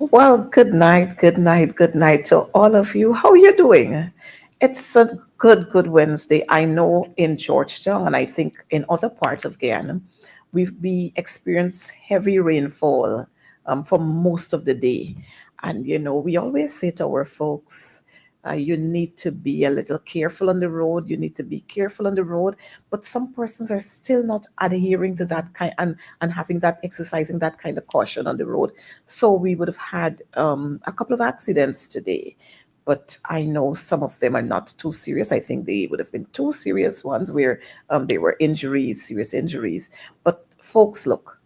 Well, good night to all of you. How are you doing? It's a good Wednesday. I know in Georgetown and I think in other parts of Guyana, we experienced heavy rainfall for most of the day. And, we always say to our folks, you need to be a little careful on the road. You need to be careful on the road. But some persons are still not adhering to that kind and having that exercising that kind of caution on the road. So we would have had a couple of accidents today. But I know some of them are not too serious. I think they would have been two serious ones where they were injuries, serious injuries. But folks, look,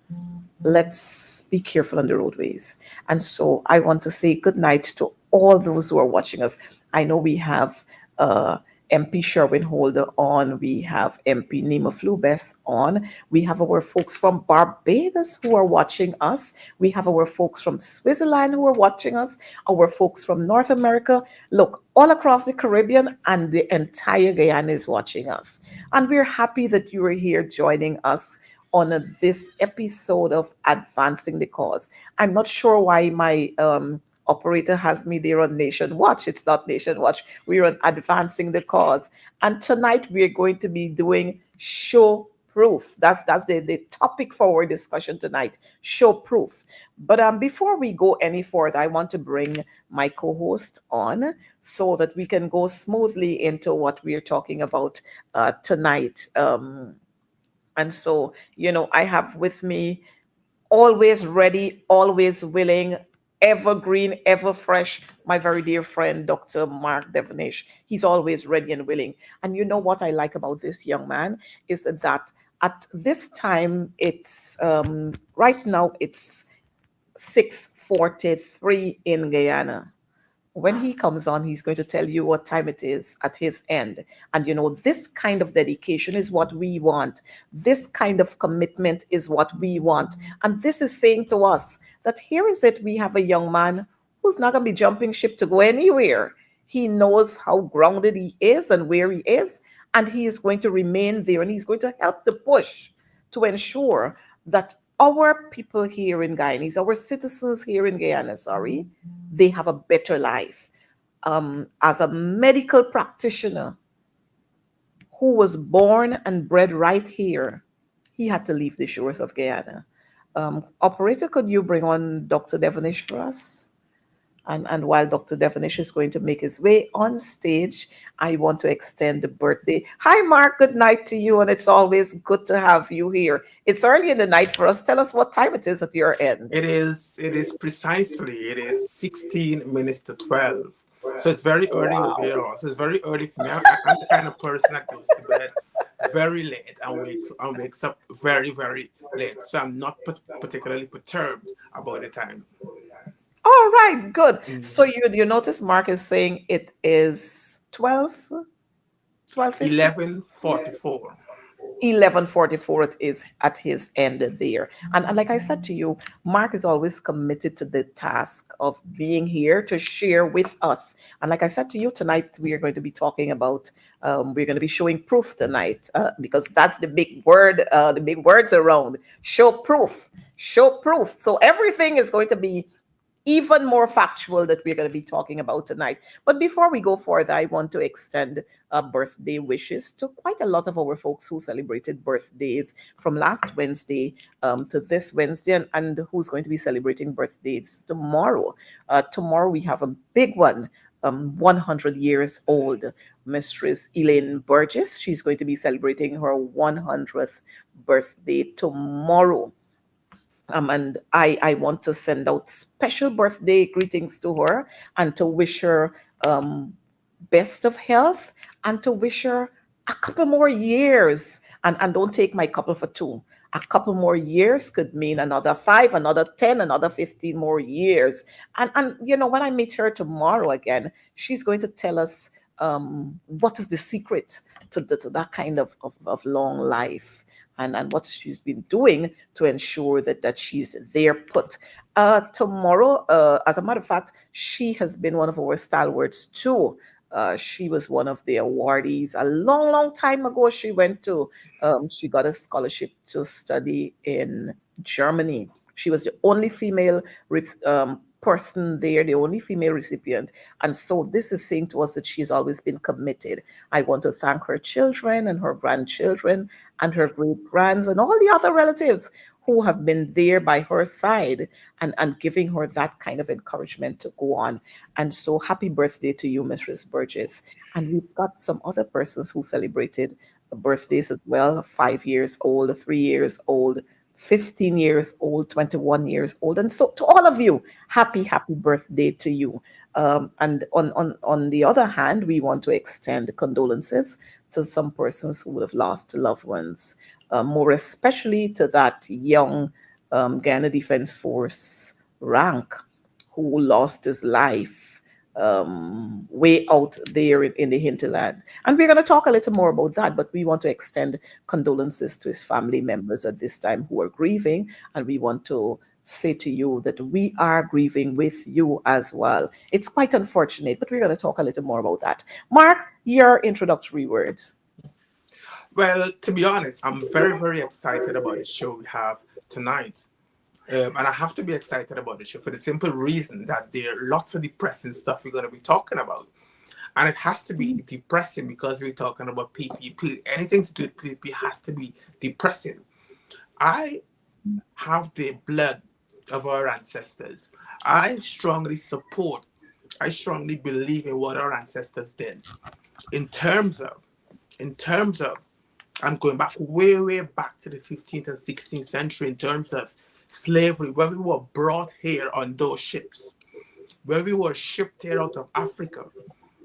let's be careful on the roadways. And so I want to say good night to all those who are watching us. I know we have MP Sherwin Holder on, we have MP Nima Flubes on, we have our folks from Barbados who are watching us, we have our folks from Switzerland who are watching us, our folks from North America. Look, all across the Caribbean and the entire Guyana is watching us. And we're happy that you are here joining us on this episode of Advancing the Cause. I'm not sure why my operator has me there on Nation Watch. It's not Nation Watch. We're on Advancing the Cause. And tonight we're going to be doing show proof. That's the topic for our discussion tonight, show proof. But before we go any further, I want to bring my co-host on so that we can go smoothly into what we're talking about tonight. And so, I have with me, always ready, always willing, evergreen, ever fresh, my very dear friend, Dr. Mark Devonish. He's always ready and willing. And you know what I like about this young man is that at this time, it's right now, it's 6:43 in Guyana. When he comes on, he's going to tell you what time it is at his end. And this kind of dedication is what we want. This kind of commitment is what we want. And this is saying to us that here is it, we have a young man who's not going to be jumping ship to go anywhere. He knows how grounded he is and where he is, and he is going to remain there, and he's going to help the push to ensure that our people here in Guyana, our citizens here in Guyana, sorry, they have a better life. As a medical practitioner who was born and bred right here, he had to leave the shores of Guyana. Operator, could you bring on Dr. Devonish for us? And while Dr. Devonish is going to make his way on stage, I want to extend the birthday. Hi, Mark. Good night to you. And it's always good to have you here. It's early in the night for us. Tell us what time it is at your end. It is 16 minutes to 12. So it's very early over Wow. here also. It's very early for me. I'm the kind of person that goes to bed very late and wakes up very, very late. So I'm not particularly perturbed about the time. All right, good. So Mhm. you notice Mark is saying it is 12:50. 11:44. 11:44 it is at his end there. And like I said to you, Mark is always committed to the task of being here to share with us. And like I said to you, tonight we are going to be talking about, we're going to be showing proof tonight, because that's the big words around show proof, show proof. So everything is going to be even more factual that we're going to be talking about tonight. But before we go further, I want to extend birthday wishes to quite a lot of our folks who celebrated birthdays from last Wednesday to this Wednesday, and who's going to be celebrating birthdays tomorrow. Tomorrow we have a big one. 100 years old, Mistress Elaine Burgess. She's going to be celebrating her 100th birthday tomorrow. And I want to send out special birthday greetings to her and to wish her best of health and to wish her a couple more years. And don't take my couple for two. A couple more years could mean another five, another 10, another 15 more years. And when I meet her tomorrow again, she's going to tell us what is the secret to that kind of long life and what she's been doing to ensure that she's there put. Tomorrow, as a matter of fact, she has been one of our stalwarts too. She was one of the awardees a long, long time ago. She got a scholarship to study in Germany. She was the only female person there, the only female recipient. And so this is saying to us that she's always been committed. I want to thank her children and her grandchildren and her great grands and all the other relatives who have been there by her side and giving her that kind of encouragement to go on. And so happy birthday to you, Mrs. Burgess. And we've got some other persons who celebrated birthdays as well: 5 years old, 3 years old, 15 years old, 21 years old. And so to all of you, happy birthday to you. And on the other hand, we want to extend condolences to some persons who have lost loved ones, more especially to that young Ghana Defense Force rank who lost his life way out there in the hinterland. And we're going to talk a little more about that, but we want to extend condolences to his family members at this time who are grieving. And we want to say to you that we are grieving with you as well. It's quite unfortunate, but we're going to talk a little more about that. Mark, your introductory words. Well, to be honest, I'm very, very excited about the show we have tonight. And I have to be excited about the show for the simple reason that there are lots of depressing stuff we're going to be talking about. And it has to be depressing because we're talking about PPP. Anything to do with PPP has to be depressing. I have the blood of our ancestors. I strongly believe in what our ancestors did in terms of, I'm going back way back to the 15th and 16th century in terms of slavery, when we were brought here on those ships, when we were shipped here out of Africa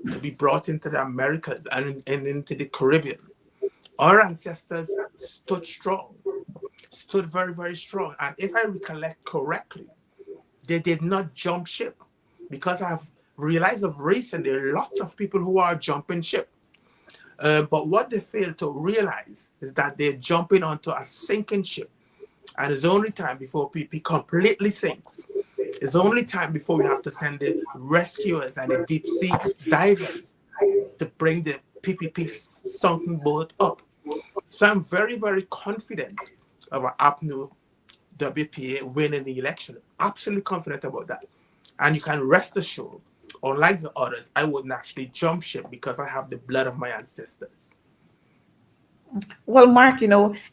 to be brought into the Americas and into the Caribbean. Our ancestors stood strong, stood very, very strong. And if I recollect correctly, they did not jump ship, because I've realized of recent there are lots of people who are jumping ship. But what they fail to realize is that they're jumping onto a sinking ship. And it's only time before PP completely sinks. It's only time before we have to send the rescuers and the deep sea divers to bring the PPP sunken boat up. So I'm very, very confident of our APNU WPA winning the election. Absolutely confident about that. And you can rest assured, unlike the others, I wouldn't actually jump ship because I have the blood of my ancestors. Well, Mark,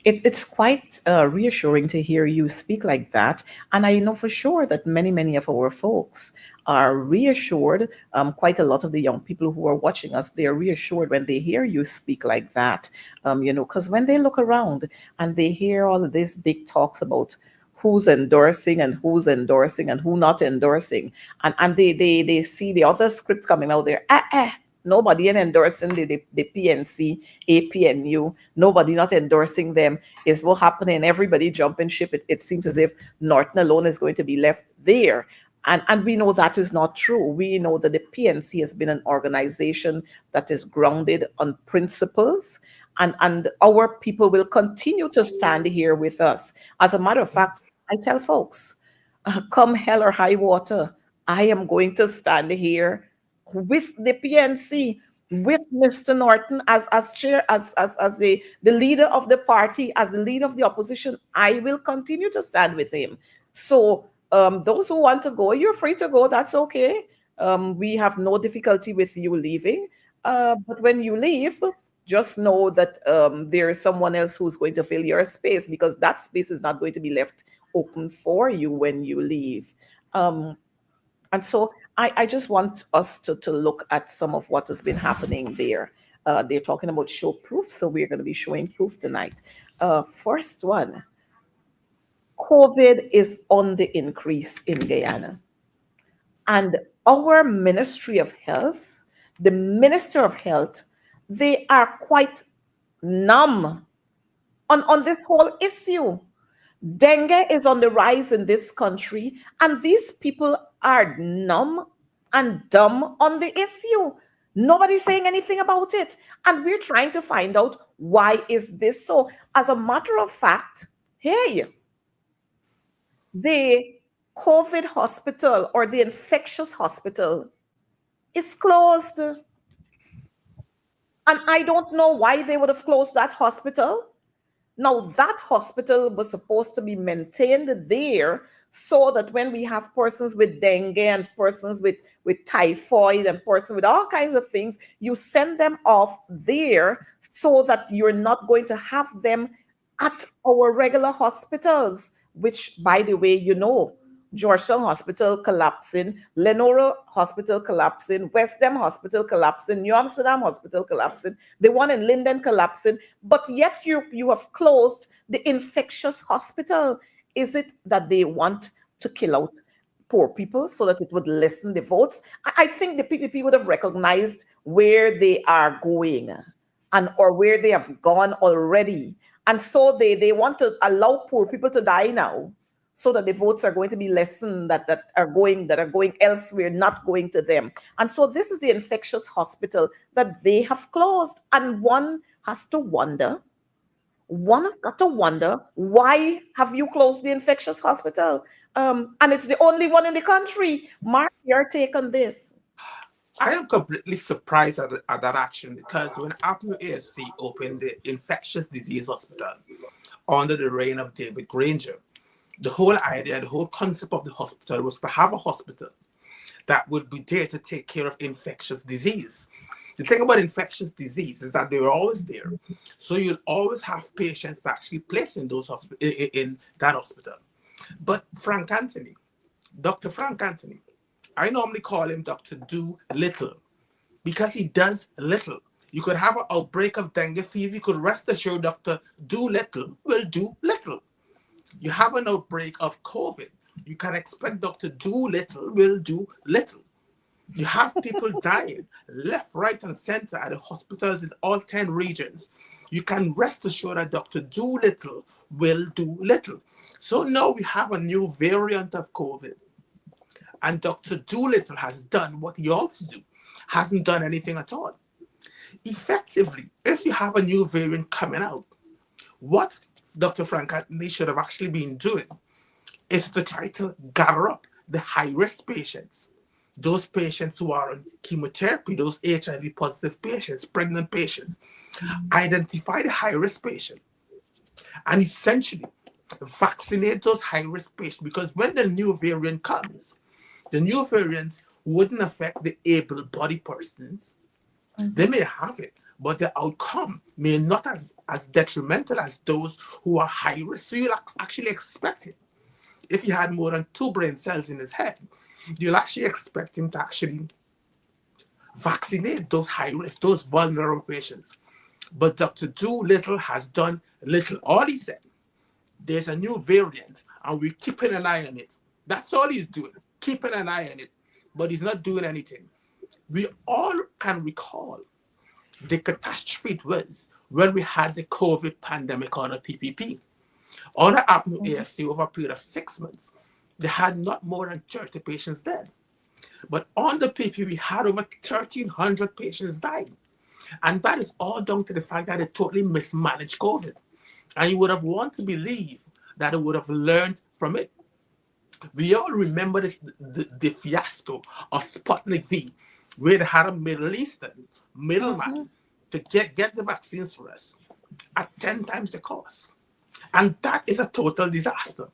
it's quite reassuring to hear you speak like that. And I know for sure that many of our folks are reassured. Quite a lot of the young people who are watching us, they are reassured when they hear you speak like that. Because when they look around and they hear all of these big talks about who's endorsing and who not endorsing, and they see the other script coming out there. Nobody in endorsing the PNC, APNU, nobody not endorsing them is what happening. Everybody jumping ship. It seems as if Norton alone is going to be left there. And we know that is not true. We know that the PNC has been an organization that is grounded on principles, and our people will continue to stand here with us. As a matter of fact, I tell folks, come hell or high water, I am going to stand here with the PNC, with Mr. Norton as chair, as the leader of the party, as the leader of the opposition. I will continue to stand with him. So those who want to go, you're free to go. That's okay. We have no difficulty with you leaving. But when you leave, just know that there is someone else who's going to fill your space, because that space is not going to be left open for you when you leave. And so I just want us to look at some of what has been happening there. They're talking about show proof, so we're going to be showing proof tonight. First one, COVID is on the increase in Guyana. And our Ministry of Health, the Minister of Health, they are quite numb on this whole issue. Dengue is on the rise in this country, and these people are numb and dumb on the issue. Nobody's saying anything about it. And we're trying to find out, why is this so? As a matter of fact, hey, the COVID hospital or the infectious hospital is closed. And I don't know why they would have closed that hospital. Now, that hospital was supposed to be maintained there so that when we have persons with dengue and persons with typhoid and persons with all kinds of things, you send them off there so that you're not going to have them at our regular hospitals, which, by the way, Georgetown Hospital collapsing, Lenora Hospital collapsing, West Ham Hospital collapsing, New Amsterdam Hospital collapsing, the one in Linden collapsing, but yet you have closed the infectious hospital. Is it that they want to kill out poor people so that it would lessen the votes? I think the PPP would have recognized where they are going and or where they have gone already. And so they want to allow poor people to die now so that the votes are going to be lessened that are going elsewhere, not going to them. And so this is the infectious hospital that they have closed. And one has got to wonder, why have you closed the infectious hospital? And it's the only one in the country. Mark, your take on this? I am completely surprised at that action because when APNU AFC opened the infectious disease hospital under the reign of David Granger, the whole idea, the whole concept of the hospital was to have a hospital that would be there to take care of infectious disease. The thing about infectious disease is that they're always there. So you'll always have patients actually placed in in that hospital. But Dr. Frank Anthony, I normally call him Dr. Do Little because he does little. You could have an outbreak of dengue fever. You could rest assured Dr. Do Little will do little. You have an outbreak of COVID. You can expect Dr. Do Little will do little. You have people dying left, right, and center at the hospitals in all 10 regions. You can rest assured that Dr. Doolittle will do little. So now we have a new variant of COVID. And Dr. Doolittle has done what he always do, hasn't done anything at all. Effectively, if you have a new variant coming out, what Dr. Frank Anthony should have actually been doing is to try to gather up the high-risk patients, those patients who are on chemotherapy, those HIV positive patients, pregnant patients, identify the high-risk patient, and essentially vaccinate those high-risk patients. Because when the new variant comes, the new variant wouldn't affect the able-bodied persons. They may have it, but the outcome may not as detrimental as those who are high risk. So you'll actually expect it. If he had more than 2 brain cells in his head, you'll actually expect him to actually vaccinate those high risk, those vulnerable patients. But Dr. Doolittle has done little. All he said, there's a new variant and we're keeping an eye on it. That's all he's doing, keeping an eye on it. But he's not doing anything. We all can recall the catastrophe it was when we had the COVID pandemic on a PPP. On the APNU AFC over a period of 6 months, they had not more than 30 patients dead. But on the PPP, we had over 1,300 patients dying. And that is all down to the fact that they totally mismanaged COVID. And you would have wanted to believe that they would have learned from it. We all remember the fiasco of Sputnik V, where they had a Middle Eastern middleman to get the vaccines for us at 10 times the cost. And that is a total disaster.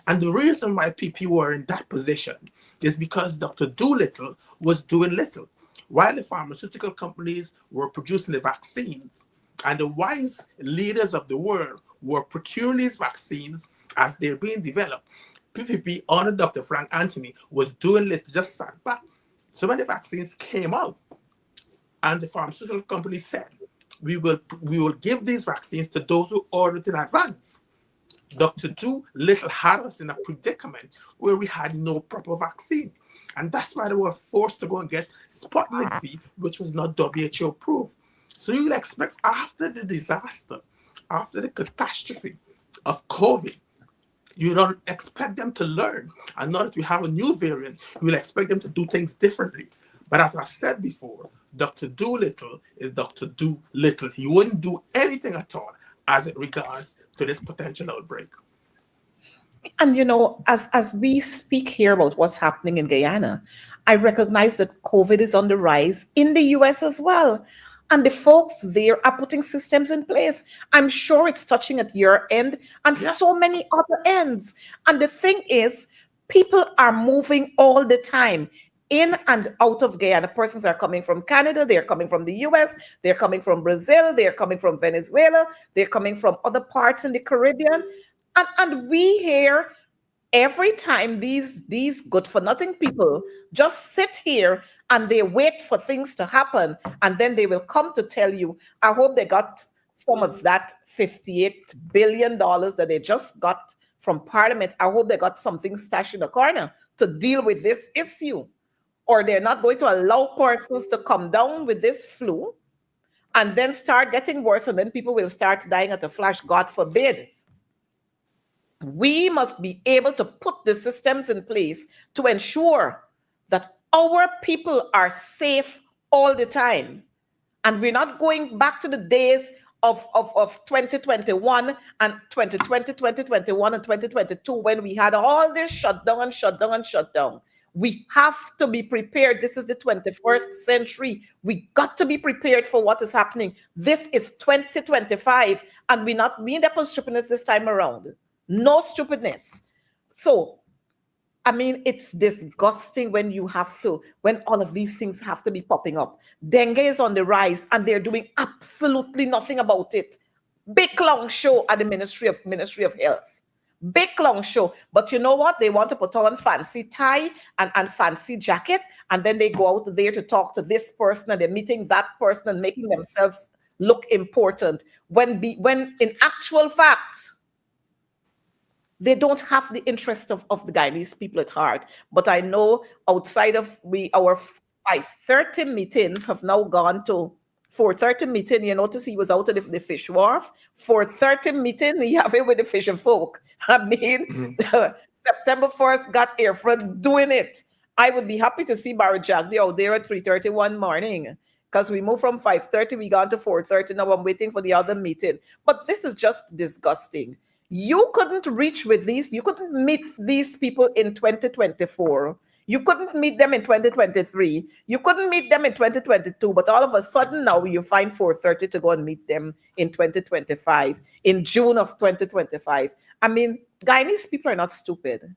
And the reason why PP were in that position is because Dr. Doolittle was doing little. While the pharmaceutical companies were producing the vaccines and the wise leaders of the world were procuring these vaccines as they're being developed, PPP under Dr. Frank Anthony was doing little, just sat back. So when the vaccines came out and the pharmaceutical companies said, we will give these vaccines to those who ordered in advance, Dr. Doolittle had us in a predicament where we had no proper vaccine. And that's why they were forced to go and get Sputnik V, which was not WHO approved. So you'll expect after the disaster, after the catastrophe of COVID, you don't expect them to learn. And now that we have a new variant, you will expect them to do things differently. But as I've said before, Dr. Doolittle is Dr. Doolittle. He wouldn't do anything at all as it regards to this potential outbreak. And as we speak here about what's happening in Guyana, I recognize that COVID is on the rise in the US as well. And the folks there are putting systems in place. I'm sure it's touching at your end and Yeah. so many other ends. And the thing is, people are moving all the time in and out of Guyana. Persons are coming from Canada, they're coming from the US, they're coming from Brazil, they're coming from Venezuela, they're coming from other parts in the Caribbean. And we here every time these good for nothing people just sit here and they wait for things to happen, and then they will come to tell you, I hope they got some of that $58 billion that they just got from Parliament. I hope they got something stashed in the corner to deal with this issue, or they're not going to allow persons to come down with this flu and then start getting worse, and then people will start dying at a flash. God forbid. We must be able to put the systems in place to ensure that our people are safe all the time. And we're not going back to the days of 2021 and 2020, 2021, and 2022 when we had all this shutdown and shutdown and shutdown. We have to be prepared. This is the 21st century. We got to be prepared for what is happening. This is 2025, and we're not being that stupidness this time around. No stupidness. So, I mean, it's disgusting when when all of these things have to be popping up. Dengue is on the rise and they're doing absolutely nothing about it. Big long show at the Ministry of Health. Big long show. But you know what? They want to put on fancy tie and fancy jacket, and then they go out there to talk to this person and they're meeting that person and making themselves look important. When in actual fact, they don't have the interest of the Guyanese people at heart. But I know outside of our 5:30 meetings have now gone to 4:30 meeting. You notice he was out of the fish wharf. 4:30 meeting, he have it with the fishing folk. I mean, September 1st got Airfront doing it. I would be happy to see Barry Jagdi out there at 3:31 morning, because we moved from 5:30, we got to 4:30. Now I'm waiting for the other meeting. But this is just disgusting. You couldn't reach with these, you couldn't meet these people in 2024. You couldn't meet them in 2023. You couldn't meet them in 2022. But all of a sudden now you find 4:30 to go and meet them in 2025, in June of 2025. I mean, Guyanese people are not stupid.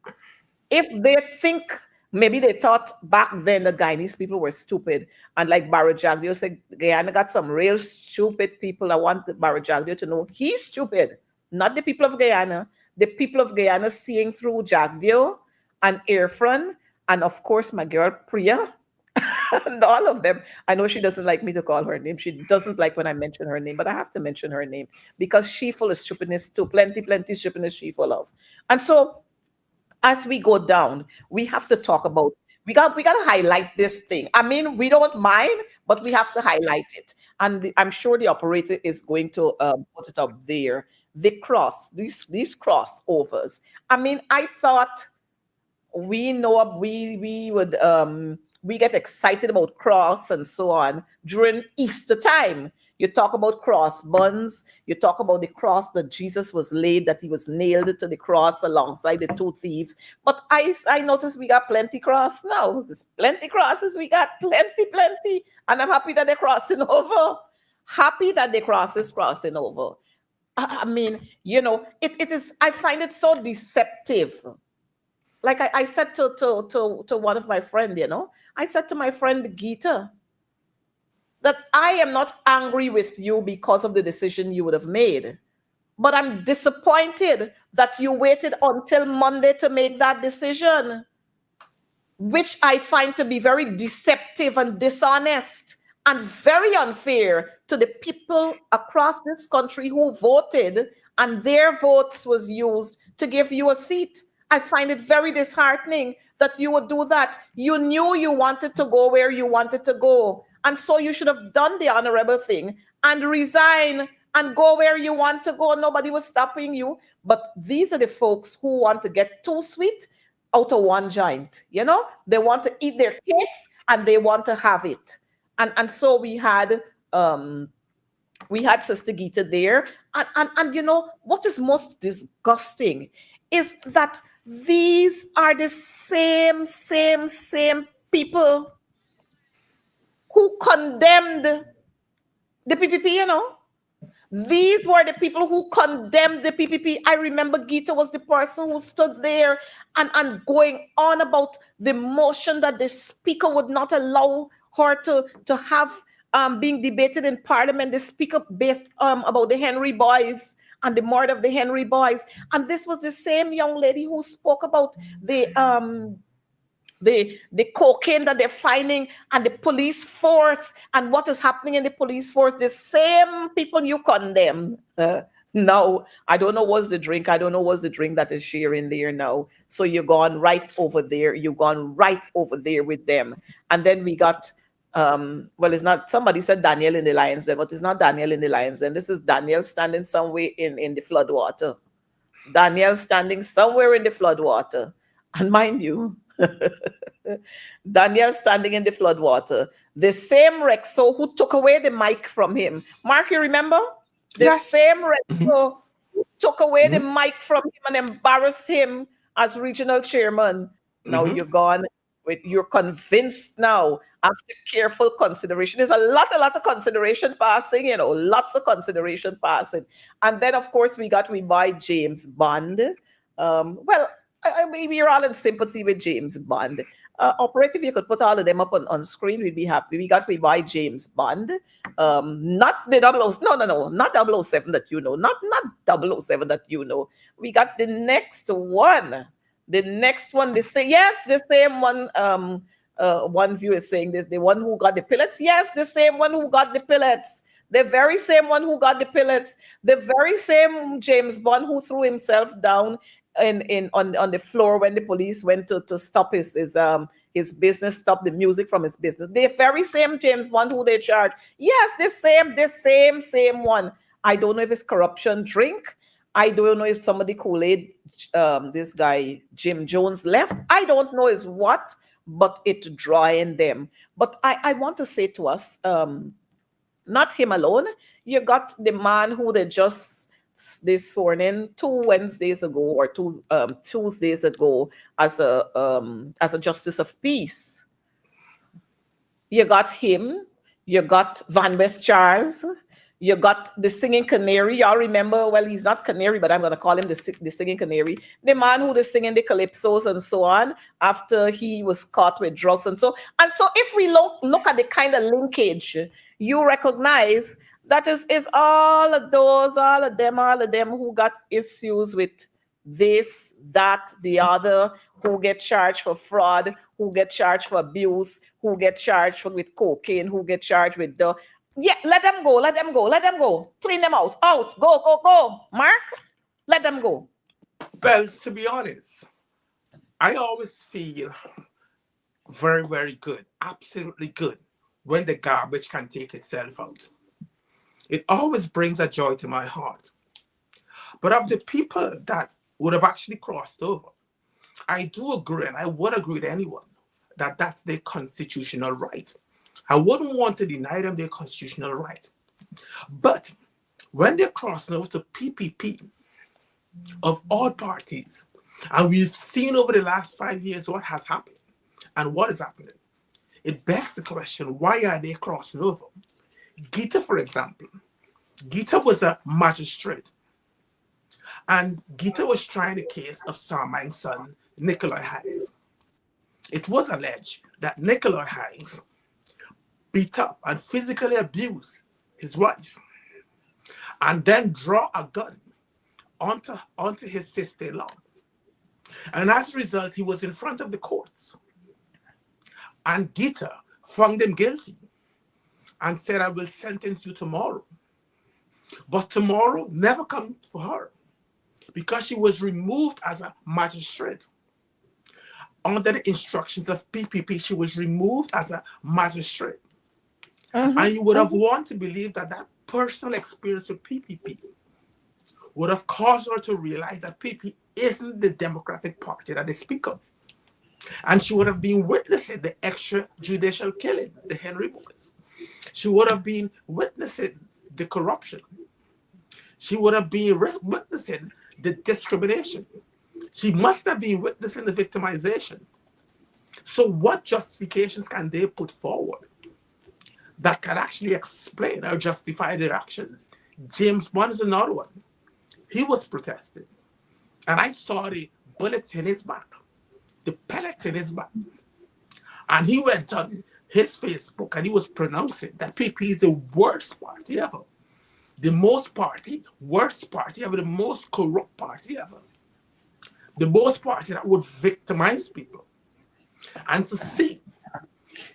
If they think, maybe they thought back then that Guyanese people were stupid. And like Barajagdio said, Guyana got some real stupid people. I want Barajagdio to know he's stupid. Not the people of Guyana. The people of Guyana seeing through Jagdio and Irfan, and of course my girl Priya, and all of them. I know she doesn't like me to call her name. She doesn't like when I mention her name, but I have to mention her name because she full of stupidness too. Plenty, plenty stupidness she full of. And so as we go down, we have to talk about, we got to highlight this thing. I mean, we don't mind, but we have to highlight it. And I'm sure the operator is going to put it up there. These crossovers. I mean, I thought we know we would we get excited about cross and so on during Easter time. You talk about cross buns, you talk about the cross that Jesus was laid, that he was nailed to the cross alongside the two thieves. But I noticed we got plenty cross now. There's plenty crosses, we got plenty, and I'm happy that they're crossing over. Happy that the cross is crossing over. I mean, it is, I find it so deceptive. Like I said to one of my friends, I said to my friend Gita that I am not angry with you because of the decision you would have made, but I'm disappointed that you waited until Monday to make that decision, which I find to be very deceptive and dishonest and very unfair to the people across this country who voted and their votes was used to give you a seat. I find it very disheartening that you would do that. You knew you wanted to go where you wanted to go. And so you should have done the honorable thing and resign and go where you want to go. Nobody was stopping you. But these are the folks who want to get too sweet out of one joint. They want to eat their cakes and they want to have it. And so we had Sister Gita there. And what is most disgusting is that these are the same people who condemned The PPP, you know. These were the people who condemned the PPP. I remember Gita was the person who stood there and going on about the motion that the speaker would not allow her to have being debated in parliament. The speaker based about the Henry boys and the murder of the Henry boys. And this was the same young lady who spoke about the cocaine that they're finding and the police force and what is happening in the police force. The same people you condemn. Now, I don't know what's the drink. I don't know what's the drink that is sharing there now. So you're gone right over there. You've gone right over there with them. And then we got, well, it's not, somebody said Daniel in the Lions Den, but it's not Daniel in the Lions Den. This is Daniel standing somewhere in the floodwater. Daniel standing somewhere in the floodwater. And mind you, Daniel standing in the floodwater. The same Rexo who took away the mic from him. Mark, you remember? The Yes. same Rexo who took away the mic from him and embarrassed him as regional chairman. Now you're gone. You're convinced now after careful consideration. There's a lot of consideration passing, you know, lots of consideration passing. And then, of course, we buy James Bond. Well, I mean, we're all in sympathy with James Bond. Operator, if you could put all of them up on screen, we'd be happy. We buy James Bond. Not the 00, no, not 007 that you know. Not 007 that you know. We got the next one. The next one, they say, yes, the same one. One viewer is saying this, the one who got the pellets. Yes, the same one who got the pellets. The very same one who got the pellets. The very same James Bond who threw himself down on the floor when the police went to stop his business, stop the music from his business. The very same James Bond who they charge. Yes, the same one. I don't know if it's corruption drink. I don't know if somebody Kool-Aid, this guy Jim Jones left. I don't know is what, but it drawing them. But I want to say to us, not him alone. You got the man who they sworn in 2 Wednesdays ago or 2 Tuesdays ago as a justice of peace. You got him. You got Van West Charles. You got the singing canary. Y'all remember? Well, he's not canary, but I'm going to call him the singing canary. The man who was singing the calypsos and so on after he was caught with drugs and so. And so if we look at the kind of linkage, you recognize that is all of them who got issues with this, that, the other, who get charged for fraud, who get charged for abuse, who get charged with cocaine, who get charged with the... Yeah, let them go. Clean them out. Go. Mark, let them go. Well, to be honest, I always feel very, very good, absolutely good, when the garbage can take itself out. It always brings a joy to my heart. But of the people that would have actually crossed over, I do agree, and I would agree with anyone, that that's their constitutional right. I wouldn't want to deny them their constitutional right. But when they're crossing over to PPP of all parties, and we've seen over the last 5 years what has happened and what is happening, it begs the question, why are they crossing over? Gita, for example, Gita was a magistrate, and Gita was trying the case of Sarmine's son, Nikolai Hines. It was alleged that Nikolai Hines beat up and physically abused his wife, and then draw a gun onto his sister-in-law. And as a result, he was in front of the courts. And Gita found him guilty and said, I will sentence you tomorrow. But tomorrow never come for her because she was removed as a magistrate. Under the instructions of PPP, she was removed as a magistrate. And you would have wanted to believe that that personal experience with PPP would have caused her to realize that PPP isn't the Democratic Party that they speak of. And she would have been witnessing the extrajudicial killing, the Henry boys. She would have been witnessing the corruption. She would have been witnessing the discrimination. She must have been witnessing the victimization. So what justifications can they put forward that can actually explain or justify their actions. James Bond is another one. He was protesting, and I saw the bullets in his back, the pellets in his back. And he went on his Facebook and he was pronouncing that PP is the worst party ever. The most party, worst party ever, the most corrupt party ever. The most party that would victimize people. And to see,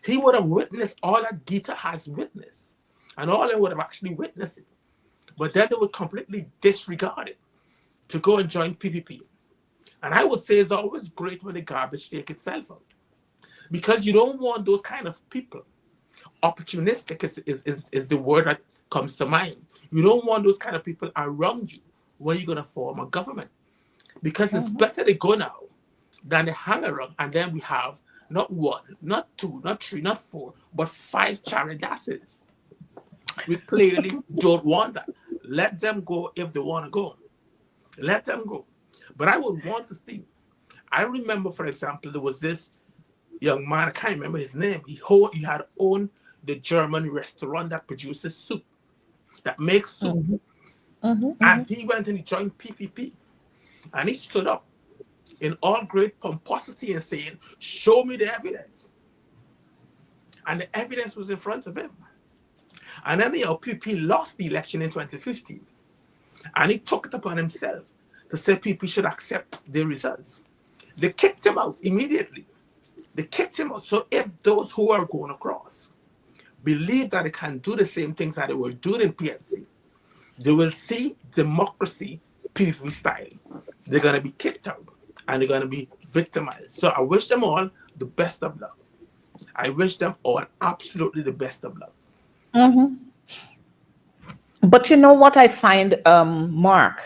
he would have witnessed all that Gita has witnessed. And all they would have actually witnessed it. But then they would completely disregard it to go and join PPP. And I would say it's always great when the garbage take itself out. Because you don't want those kind of people. Opportunistic is the word that comes to mind. You don't want those kind of people around you when you're going to form a government. Because it's better they go now than they hang around. And then we have not one, not two, not three, not four, but 5 charadasses. We clearly don't want that. Let them go if they want to go. Let them go. But I would want to see. I remember, for example, there was this young man, I can't remember his name. He had owned the German restaurant that produces soup, that makes soup. And he went and he joined PPP. And he stood up in all great pomposity and saying, show me the evidence. And the evidence was in front of him. And then the PPP lost the election in 2015. And he took it upon himself to say PPP should accept the results. They kicked him out immediately. They kicked him out. So if those who are going across believe that they can do the same things that they were doing in PNC, they will see democracy PPP style. They're going to be kicked out and they're going to be victimized. So I wish them all the best of luck. I wish them all absolutely the best of luck. But you know what I find, Mark?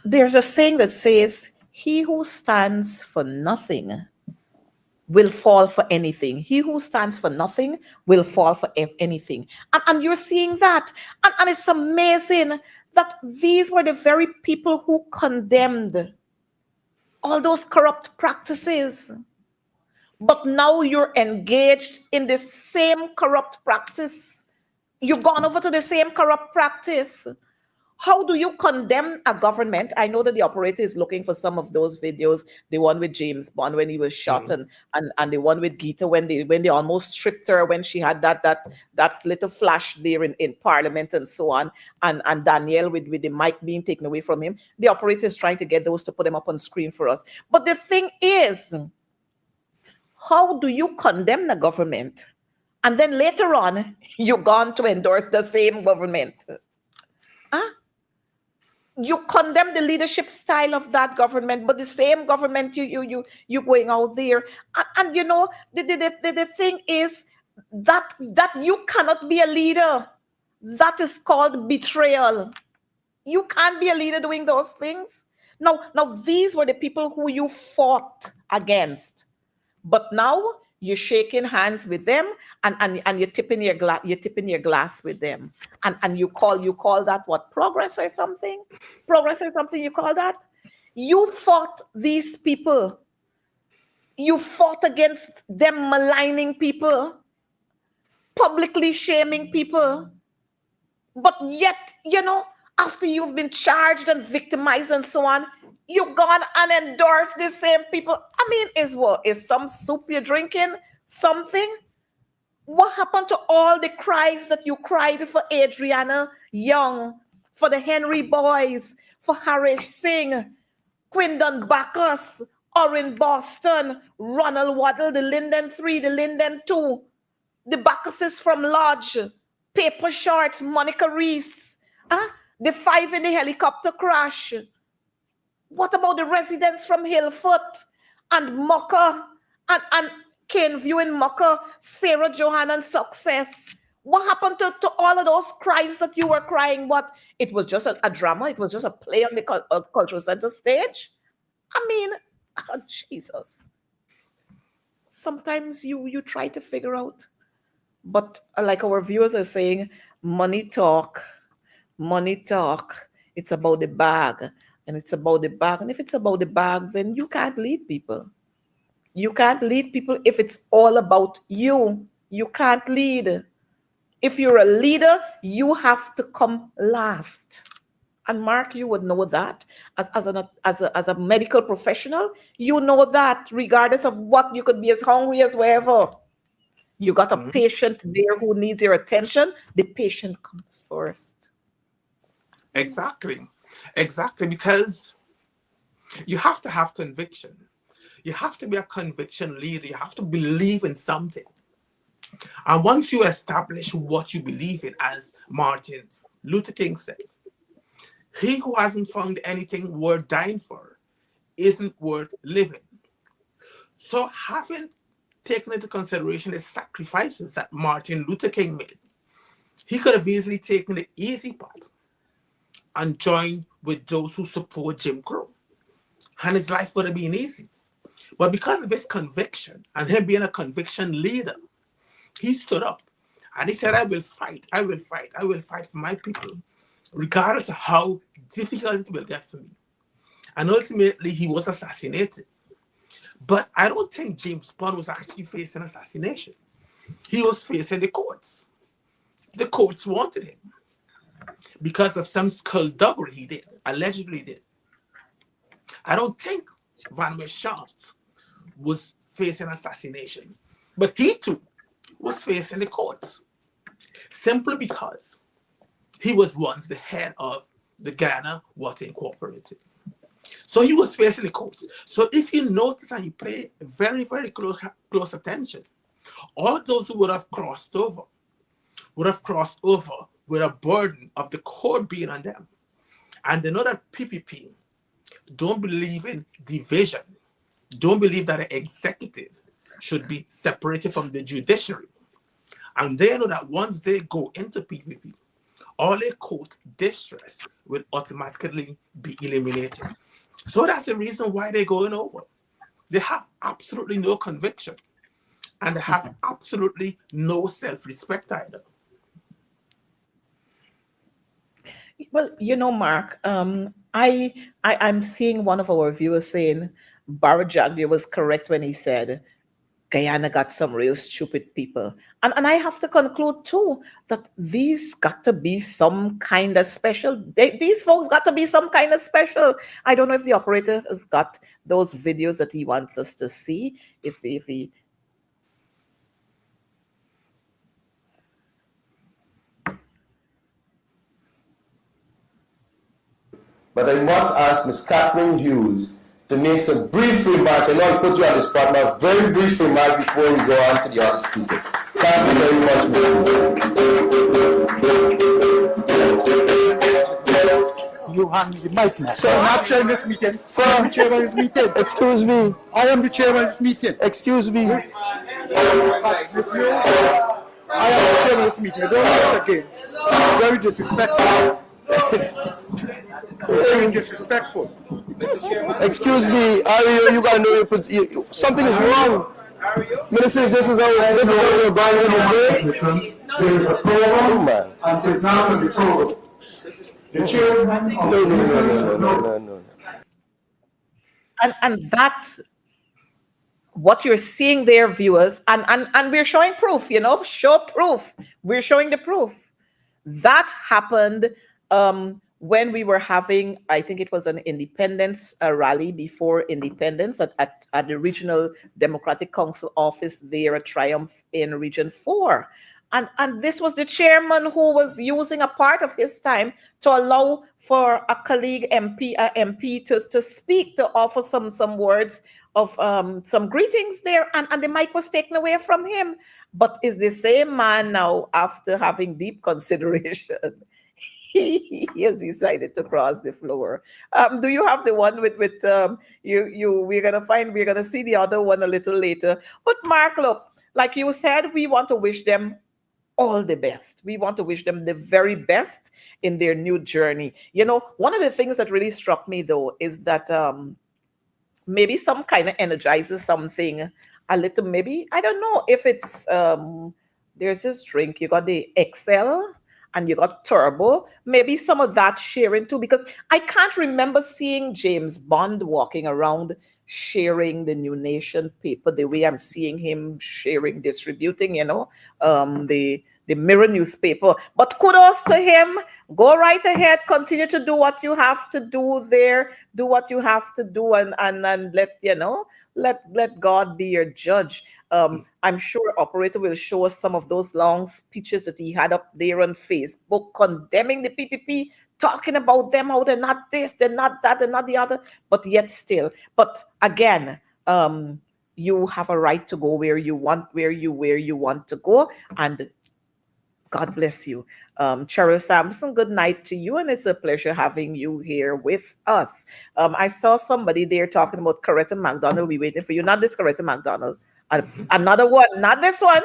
There's a saying that says, he who stands for nothing will fall for anything. He who stands for nothing will fall for anything. And you're seeing that. And it's amazing that these were the very people who condemned all those corrupt practices. But now you're engaged in the same corrupt practice. You've gone over to the same corrupt practice. How do you condemn a government? I know that the operator is looking for some of those videos, the one with James Bond when he was shot, and the one with Gita when they almost stripped her when she had that little flash there in Parliament and so on, and Danielle with the mic being taken away from him. The operator is trying to get those to put them up on screen for us. But the thing is, how do you condemn the government? And then later on, you're going to endorse the same government. Huh? You condemn the leadership style of that government, but the same government you going out there, and you know the thing is that you cannot be a leader. That is called betrayal. You can't be a leader doing those things. Now these were the people who you fought against, but now you're shaking hands with them and you're tipping your glass with them, and you call that what, progress or something you call that. You fought these people, you fought against them maligning people, publicly shaming people, but yet, you know, after you've been charged and victimized and so on, you gone and endorse the same people. I mean, is some soup you're drinking something? What happened to all the cries that you cried for Adriana Young, for the Henry Boys, for Harish Singh, Quindon Bacchus, Orrin Boston, Ronald Waddle, the Linden 3, the Linden 2, the Bacchuses from Lodge, Paper Shorts, Monica Reese, the 5 in the helicopter crash. What about the residents from Hillfoot and Mucker and Caneview in Mucker, Sarah Johanan Success? What happened to all of those cries that you were crying? What? It was just a drama? It was just a play on the cultural center stage? I mean, oh, Jesus. Sometimes you try to figure out. But like our viewers are saying, money talk. Money talk. It's about the bag. And it's about the bag. And if it's about the bag, then you can't lead people. You can't lead people if it's all about you. You can't lead. If you're a leader, you have to come last. And Mark, you would know that as a medical professional, you know that regardless of what, you could be as hungry as wherever. You got a Mhm. patient there who needs your attention, the patient comes first. Exactly. Exactly. Because you have to have conviction. You have to be a conviction leader. You have to believe in something. And once you establish what you believe in, as Martin Luther King said, he who hasn't found anything worth dying for isn't worth living. So, having taken into consideration the sacrifices that Martin Luther King made, he could have easily taken the easy path and joined with those who support Jim Crow, and his life would have been easy. But because of his conviction and him being a conviction leader, he stood up and he said, I will fight, I will fight, I will fight for my people, regardless of how difficult it will get for me. And ultimately, he was assassinated. But I don't think James Bond was actually facing assassination. He was facing the courts. The courts wanted him because of some skullduggery he did, allegedly did. I don't think Van Merchant was facing assassination, but he too was facing the courts simply because he was once the head of the Ghana Water Incorporated. So he was facing the courts. So if you notice and you pay very, very close attention, all those who would have crossed over with a burden of the court being on them. And they know that PPP don't believe in division, don't believe that the executive should be separated from the judiciary. And they know that once they go into PPP, all their court districts will automatically be eliminated. So that's the reason why they're going over. They have absolutely no conviction and they have absolutely no self-respect either. Well, Mark, I'm seeing one of our viewers saying Barajaglia was correct when he said Guyana got some real stupid people. And I have to conclude too that these got to be some kind of special. These folks got to be some kind of special. I don't know if the operator has got those videos that he wants us to see. If he But I must ask Ms. Catherine Hughes to make some brief remarks. I know I put you on the spot now. Very brief remark before we go on to the other speakers. Thank you very much, Ms. You hand me the mic now. Sir, I'm not chairing this meeting. Sir. I am the chairman of this meeting. Excuse me. I am the chairman of this meeting. Excuse me. I am the chairman of this meeting. I don't know it again. Very disrespectful. Very disrespectful. Excuse me, Ario, you gotta know your position. Something is wrong. Minister, this is how we're going to do. There is a program, and it is not on the program. The chairman of the No. and that what you're seeing there, viewers, and we're showing proof, show proof. We're showing the proof. That happened when we were having, I think it was an independence rally before independence at the Regional Democratic Council office there at Triumph in Region 4. And this was the chairman who was using a part of his time to allow for a colleague MP to speak, to offer some words of some greetings there, and the mic was taken away from him. But is the same man now, after having deep consideration, he has decided to cross the floor. Do you have the one with you? We're gonna see the other one a little later. But Mark, look, like you said, we want to wish them all the best. We want to wish them the very best in their new journey. One of the things that really struck me though is that maybe some kind of energizes something a little. Maybe I don't know if it's there's this drink. You got the Excel and you got Turbo. Maybe some of that sharing too, because I can't remember seeing James Bond walking around sharing the New Nation paper the way I'm seeing him sharing, distributing, the the Mirror newspaper. But kudos to him. Go right ahead. Continue to do what you have to do there. Do what you have to do, and let let God be your judge. I'm sure Operator will show us some of those long speeches that he had up there on Facebook, condemning the PPP, talking about them, how they're not this, they're not that, they're not the other, but yet still. But again, you have a right to go where you want to go, and God bless you. Cheryl Sampson, good night to you, and it's a pleasure having you here with us. I saw somebody there talking about Coretta McDonald. We're waiting for you. Not this Coretta McDonald. Another one. Not this one.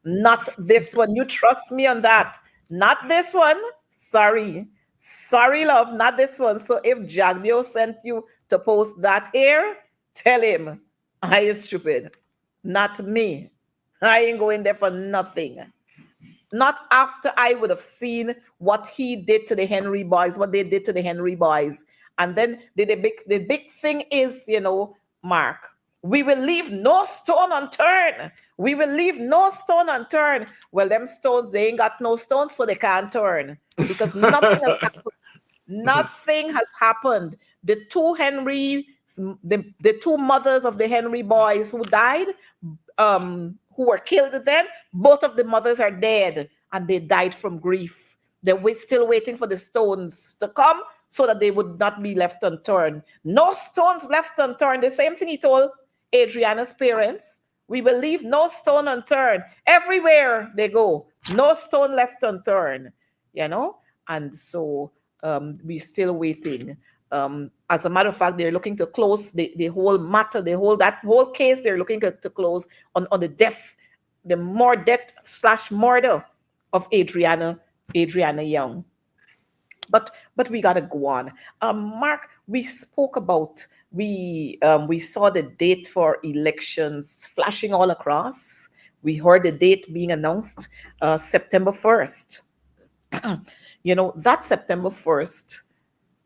Not this one. You trust me on that. Not this one. Sorry. Sorry, love. Not this one. So if Jagdio sent you to post that here, tell him I is stupid. Not me. I ain't going there for nothing. Not after I would have seen what he did to the Henry boys, what they did to the Henry boys. And then the big thing is, Mark, we will leave no stone unturned. We will leave no stone unturned. Well, them stones, they ain't got no stones, so they can't turn. Because nothing has happened. Nothing has happened. The two the two mothers of the Henry boys who died, who were killed then, both of the mothers are dead, and they died from grief. They're still waiting for the stones to come so that they would not be left unturned. No stones left unturned. The same thing he told Adriana's parents. We will leave no stone unturned. Everywhere they go, no stone left unturned, And so we're still waiting. As a matter of fact, they're looking to close the whole matter, that whole case. They're looking to close on the death, the more death/murder of Adriana Young. But we gotta go on. Mark, we spoke about we saw the date for elections flashing all across. We heard the date being announced, September 1st. That September 1st.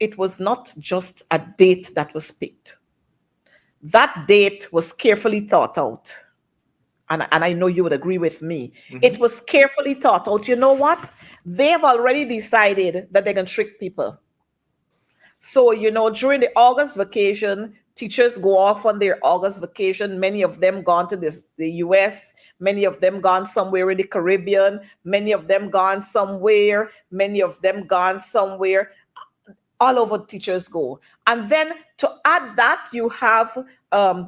It was not just a date that was picked. That date was carefully thought out. And I know you would agree with me. Mm-hmm. It was carefully thought out. You know what? They've already decided that they're going to trick people. So, during the August vacation, teachers go off on their August vacation. Many of them gone to the US. Many of them gone somewhere in the Caribbean. Many of them gone somewhere. All over teachers go. And then to add that, you have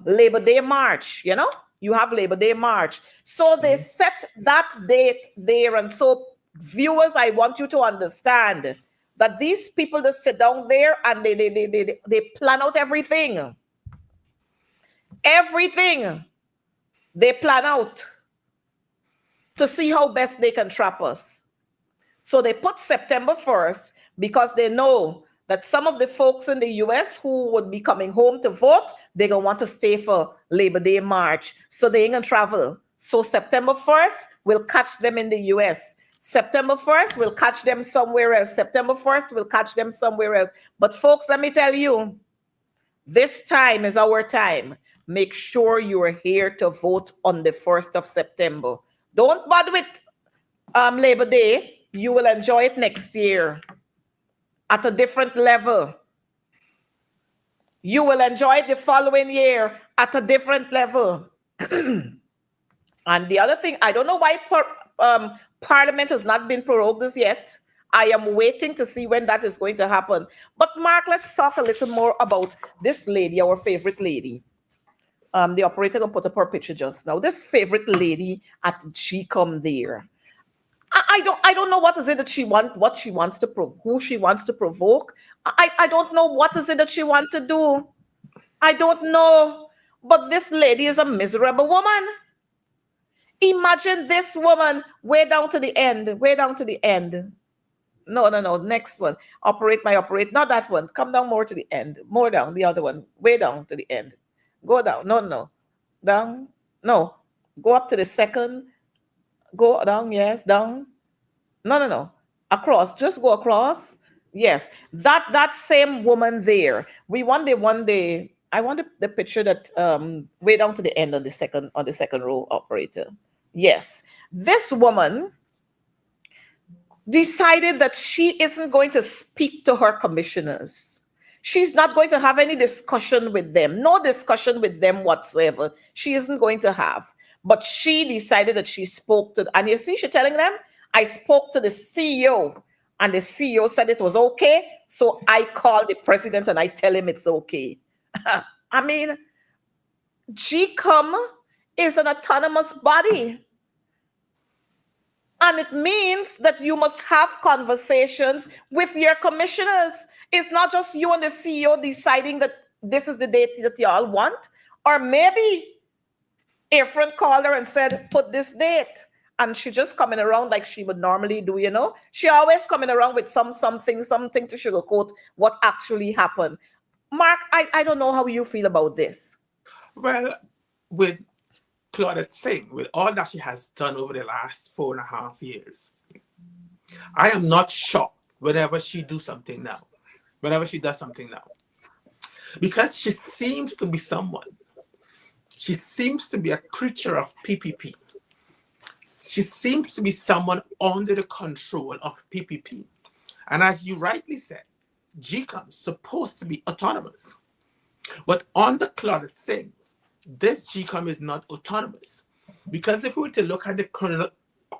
Labor Day March, You have Labor Day March. So they set that date there. And so, viewers, I want you to understand that these people that sit down there and they plan out everything. Everything they plan out to see how best they can trap us. So they put September 1st because they know that some of the folks in the US who would be coming home to vote, they're going to want to stay for Labor Day March. So they ain't going to travel. So September 1st, we'll catch them in the US. September 1st, we'll catch them somewhere else. September 1st, we'll catch them somewhere else. But folks, let me tell you, this time is our time. Make sure you are here to vote on the 1st of September. Don't bother with Labor Day. You will enjoy it next year. At a different level. You will enjoy it the following year at a different level. And the other thing, I don't know why Parliament has not been prorogued as yet. I am waiting to see when that is going to happen. But Mark, let's talk a little more about this lady, our favorite lady. The operator can put up her picture just now. This favorite lady at GCOM there. I don't know what is it that she wants, who she wants to provoke. I don't know what is it that she wants to do. I don't know. But this lady is a miserable woman. Imagine this woman way down to the end. No. Next one. Operate. Not that one. Come down more to the end. More down. The other one. Way down to the end. Go down. No. Down. No. Go up to the second. Go down, yes, down. No. Across, just go across. Yes, that same woman there. We want I want the picture that way down to the end on the second row, operator. Yes, this woman decided that she isn't going to speak to her commissioners. She's not going to have any discussion with them, no discussion with them whatsoever. She isn't going to have. But she decided that she spoke to, and you see, she's telling them, I spoke to the CEO, and the CEO said it was okay. So I call the president and I tell him it's okay. I mean, GCOM is an autonomous body. And it means that you must have conversations with your commissioners. It's not just you and the CEO deciding that this is the date that y'all want. Or maybe a friend called her and said, put this date. And she just coming around like she would normally do, you know. She always coming around with something to sugarcoat what actually happened. Mark, I don't know how you feel about this. Well, with Claudette Singh, with all that she has done over the last 4.5 years, I am not shocked whenever she does something now. Because she seems to be someone. She seems to be a creature of PPP. She seems to be someone under the control of PPP. And as you rightly said, GCOM is supposed to be autonomous. But under Claudette Singh, this GCOM is not autonomous. Because if we were to look at the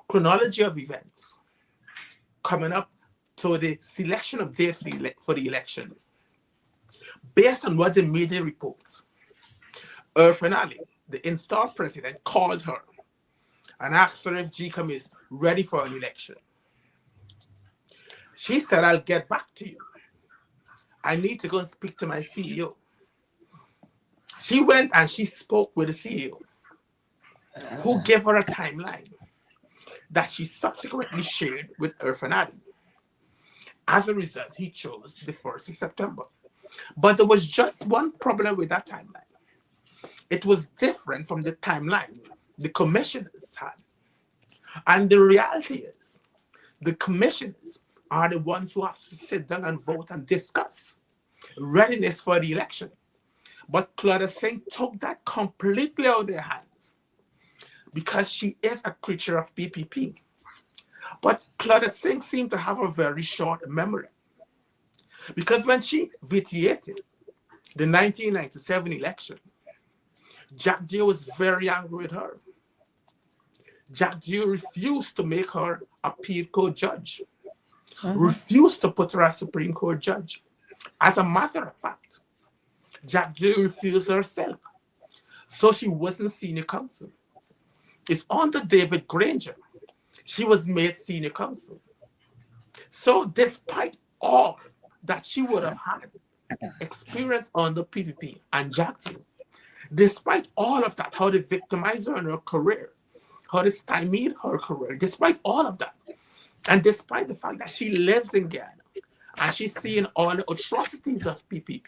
chronology of events coming up to the selection of date for the election, based on what the media reports, Irfan Ali, the installed president, called her and asked her if GCOM is ready for an election. She said, I'll get back to you. I need to go and speak to my CEO. She went and she spoke with the CEO, who gave her a timeline that she subsequently shared with Irfan Ali. As a result, he chose the 1st of September. But there was just one problem with that timeline. It was different from the timeline the commissioners had. And the reality is, the commissioners are the ones who have to sit down and vote and discuss readiness for the election. But Claudette Singh took that completely out of their hands because she is a creature of PPP. But Claudette Singh seemed to have a very short memory because when she vitiated the 1997 election, Jack Deere was very angry with her. Jack Deere refused to make her a appeal court judge, refused to put her as Supreme Court judge. As a matter of fact, Jack Deere refused herself. So she wasn't senior counsel. It's under David Granger. She was made senior counsel. So despite all that she would have had experience under PPP and Jack Deere, despite all of that, how they victimized her in her career, how they stymied her career, despite all of that, and despite the fact that she lives in Ghana and she's seeing all the atrocities of PPP,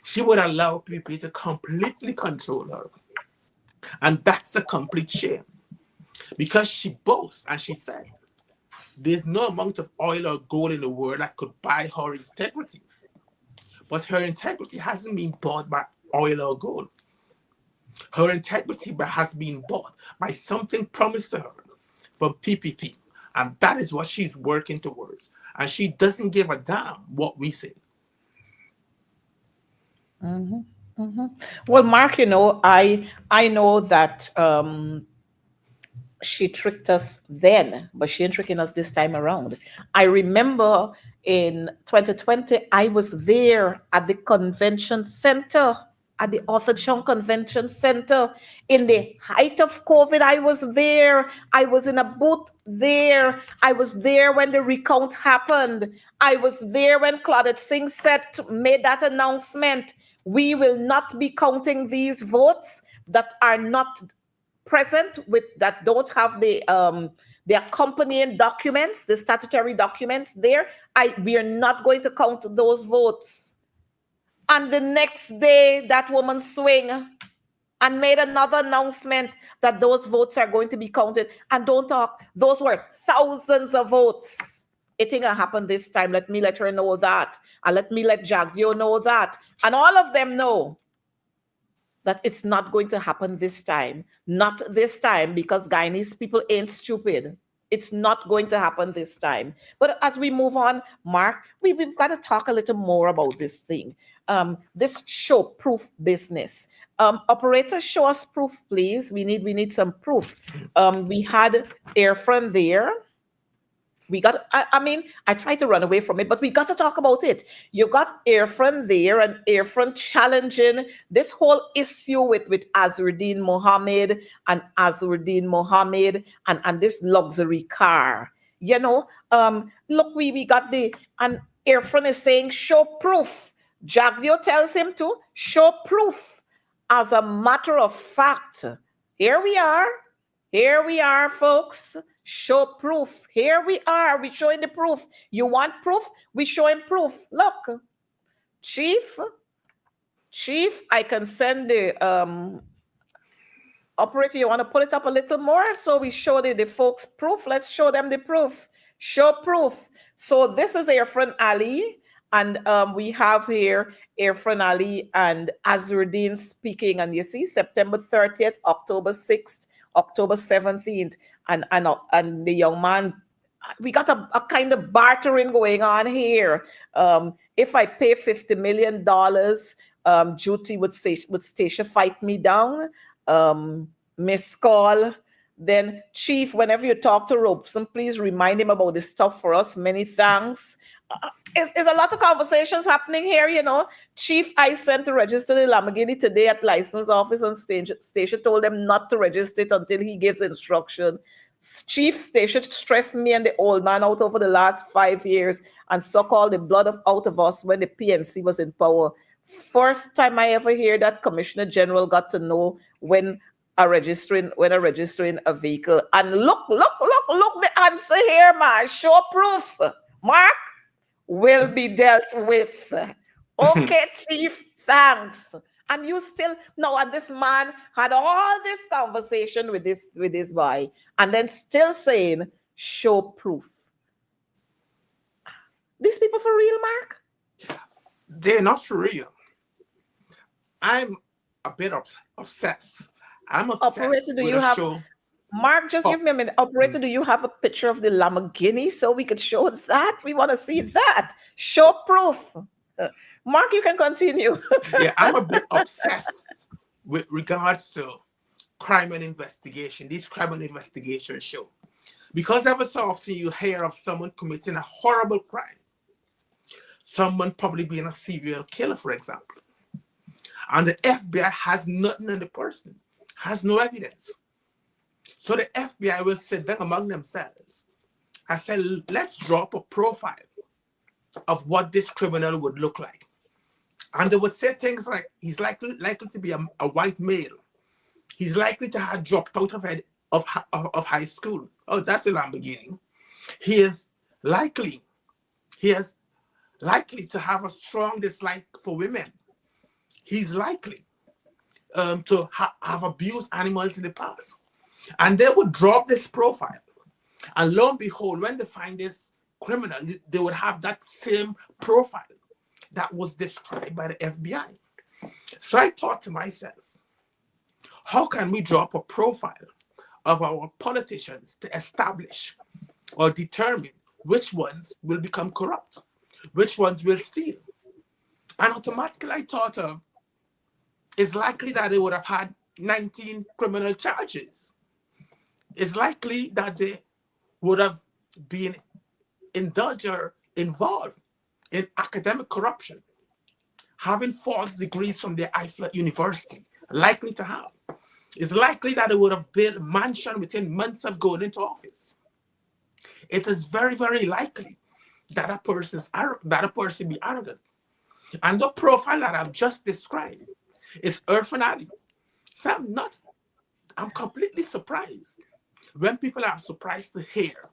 she would allow PPP to completely control her. And that's a complete shame. Because she boasts, and she said, there's no amount of oil or gold in the world that could buy her integrity. But her integrity hasn't been bought by oil or gold. Her integrity has been bought by something promised to her from PPP. And that is what she's working towards. And she doesn't give a damn what we say. Well, Mark, you know, I know that she tricked us then, but she ain't tricking us this time around. I remember in 2020, I was there at the convention center, at the Arthur Chung Convention Center. In the height of COVID, I was there. I was in a booth there. I was there when the recount happened. I was there when Claudette Singh made that announcement. We will not be counting these votes that are not present, that don't have the accompanying documents, the statutory documents there. We are not going to count those votes. And the next day, that woman swing and made another announcement that those votes are going to be counted. And don't talk, those were thousands of votes. It ain't gonna happen this time. Let me let her know that. And let me let Jagyo know that. And all of them know that it's not going to happen this time. Not this time, because Guyanese people ain't stupid. It's not going to happen this time. But as we move on, Mark, we've got to talk a little more about this thing. This show proof business. Operator, show us proof, please. We need some proof. We had Airfront there. We got, I mean, I tried to run away from it, but we got to talk about it. You got Airfront there, and Airfront challenging this whole issue with Azruddin Mohammed and this luxury car. Look, we got and Airfront is saying, show proof. Jaglio tells him to show proof. As a matter of fact, here we are. Here we are, folks. Show proof. Here we are. We're showing the proof. You want proof? We're showing proof. Look, Chief, I can send the operator. You want to pull it up a little more? So we show the folks proof. Let's show them the proof. Show proof. So this is Airfront Ali. And we have here Airfront Ali and Azruddin speaking. And you see September 30th, October 6th, October 17th. And the young man, we got a kind of bartering going on here. If I pay $50 million, Juti would Stacia fight me down? Miss Call. Then, Chief, whenever you talk to Robeson, please remind him about this stuff for us. Many thanks. There's a lot of conversations happening here, Chief, I sent to register the Lamborghini today at license office, and Stacia told them not to register it until he gives instruction. Chief, Stacia stressed me and the old man out over the last 5 years and suck all the blood out of us when the PNC was in power. First time I ever hear that Commissioner General got to know when registering a vehicle. And look the answer here, man. Show proof. Mark will be dealt with. Okay, Chief, thanks. And you still and this man had all this conversation with this boy, and then still saying, show proof. These people for real, Mark? They're not for real. I'm a bit obsessed. I'm obsessed Operator, do with you a have show. Mark, just give me a minute. Operator, do you have a picture of the Lamborghini so we could show that? We want to see that. Show proof. Mark, you can continue. Yeah, I'm a bit obsessed with regards to crime and investigation. This crime and investigation show. Because ever so often you hear of someone committing a horrible crime. Someone probably being a serial killer, for example. And the FBI has nothing on the person, has no evidence. So the FBI will sit down among themselves and say, let's draw up a profile of what this criminal would look like. And they would say things like, he's likely to be a white male. He's likely to have dropped out of high school. Oh, that's a Lamborghini. He is likely to have a strong dislike for women. He's likely to have abused animals in the past. And they would drop this profile. And lo and behold, when they find this criminal, they would have that same profile that was described by the FBI. So I thought to myself, how can we draw up a profile of our politicians to establish or determine which ones will become corrupt, which ones will steal? And automatically I thought of, it's likely that they would have had 19 criminal charges. It's likely that they would have been indulged or involved in academic corruption, having false degrees from the Eiffel University, likely to have. It's likely that they would have built a mansion within months of going into office. It is very, very likely that a person be arrogant. And the profile that I've just described is Irfan Ali. So I'm completely surprised when people are surprised to hear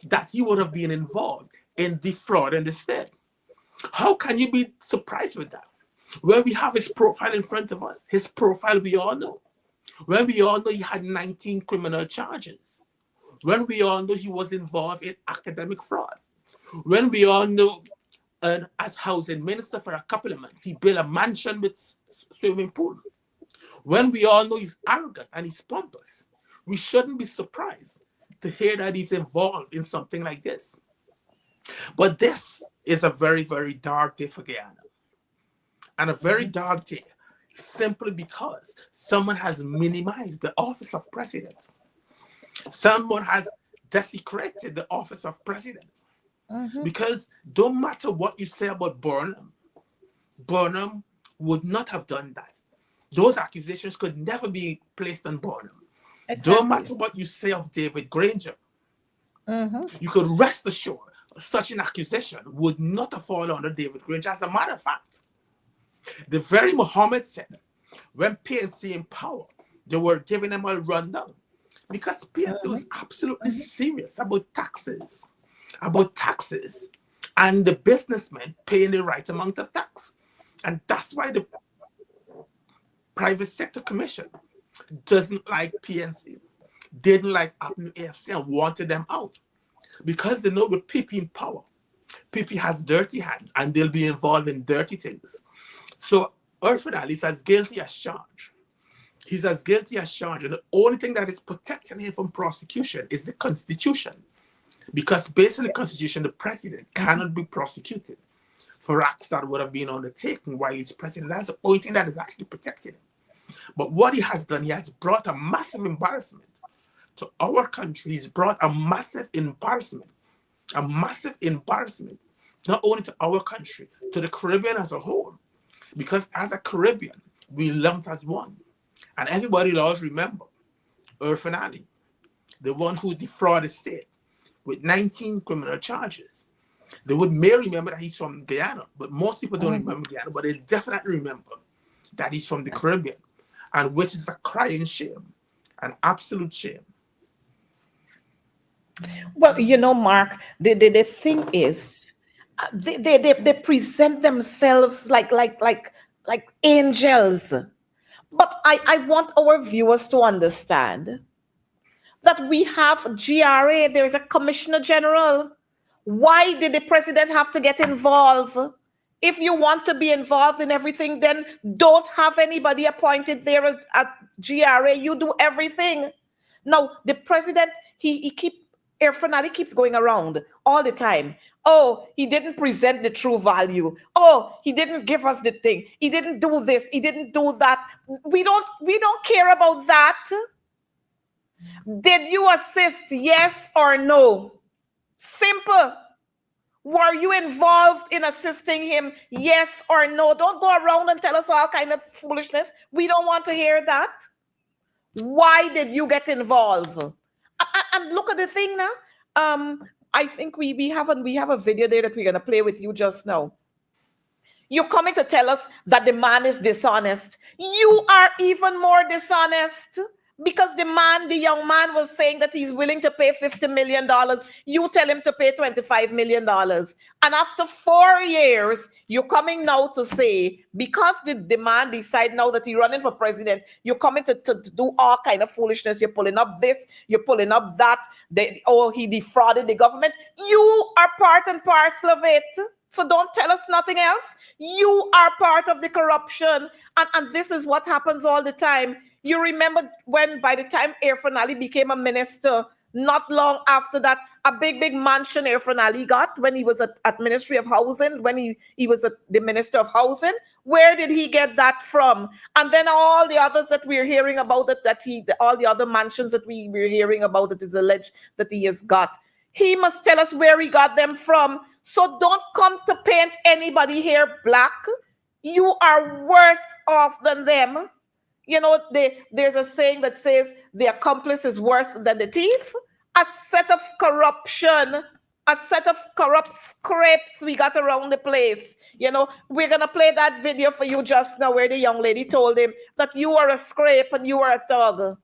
that he would have been involved in the fraud in the state. How can you be surprised with that? When we have his profile in front of us, his profile we all know. When we all know he had 19 criminal charges. When we all know he was involved in academic fraud. When we all know, as housing minister for a couple of months, he built a mansion with swimming pool. When we all know he's arrogant and he's pompous, we shouldn't be surprised to hear that he's involved in something like this. But this is a very, very dark day for Guyana. And a very dark day simply because someone has minimized the office of president. Someone has desecrated the office of president. Because don't matter what you say about Burnham would not have done that. Those accusations could never be placed on Burnham. Exactly. Don't matter what you say of David Granger. You could rest assured such an accusation would not have fallen under David Granger. As a matter of fact, the very Mohammed said when PNC in power, they were giving them a rundown because PNC was absolutely serious about taxes, and the businessmen paying the right amount of tax. And that's why the Private Sector Commission doesn't like PNC, didn't like APNU AFC and wanted them out. Because they know with PP in power, PP has dirty hands and they'll be involved in dirty things. So Irfan Ali is as guilty as charged. He's as guilty as charged. And the only thing that is protecting him from prosecution is the Constitution. Because based on the Constitution, the president cannot be prosecuted for acts that would have been undertaken while he's president. That's the only thing that is actually protecting him. But what he has done, he has brought a massive embarrassment to our country. He's brought a massive embarrassment, not only to our country, to the Caribbean as a whole. Because as a Caribbean, we lumped as one. And everybody will always remember Irfan Ali, the one who defrauded the state with 19 criminal charges. They may remember that he's from Guyana, but most people don't remember Guyana, but they definitely remember that he's from the Caribbean, and which is a crying shame, an absolute shame. Well, you know, Mark, the thing is, they present themselves like angels. But I want our viewers to understand that we have GRA, there's a Commissioner General. Why did the president have to get involved? If you want to be involved in everything, then don't have anybody appointed there at GRA. You do everything. Now, the president, Irfan Ali keeps going around all the time. Oh, he didn't present the true value. Oh, he didn't give us the thing. He didn't do this. He didn't do that. We don't care about that. Did you assist? Yes or no? Simple. Were you involved in assisting him? Yes or no? Don't go around and tell us all kind of foolishness. We don't want to hear that. Why did you get involved? And look at the thing now. I think we have a video there that we're gonna play with you just now. You're coming to tell us that the man is dishonest. You are even more dishonest. Because the young man was saying that he's willing to pay $50 million. You tell him to pay $25 million. And after 4 years, you're coming now to say, because the man decide now that he's running for president, you're coming to do all kind of foolishness. You're pulling up this, you're pulling up that. He defrauded the government. You are part and parcel of it. So don't tell us nothing else. You are part of the corruption. And this is what happens all the time. You remember when, by the time Irfan Ali became a minister, not long after that, a big mansion Irfan Ali got when he was at Ministry of Housing, when he was the Minister of Housing. Where did he get that from? And then all the others that we're hearing about all the other mansions that we're hearing about that is alleged that he has got. He must tell us where he got them from. So don't come to paint anybody here black. You are worse off than them. You know, there's a saying that says the accomplice is worse than the thief. A set of corruption, a set of corrupt scrapes we got around the place. You know, we're going to play that video for you just now where the young lady told him that you are a scrape and you are a thug.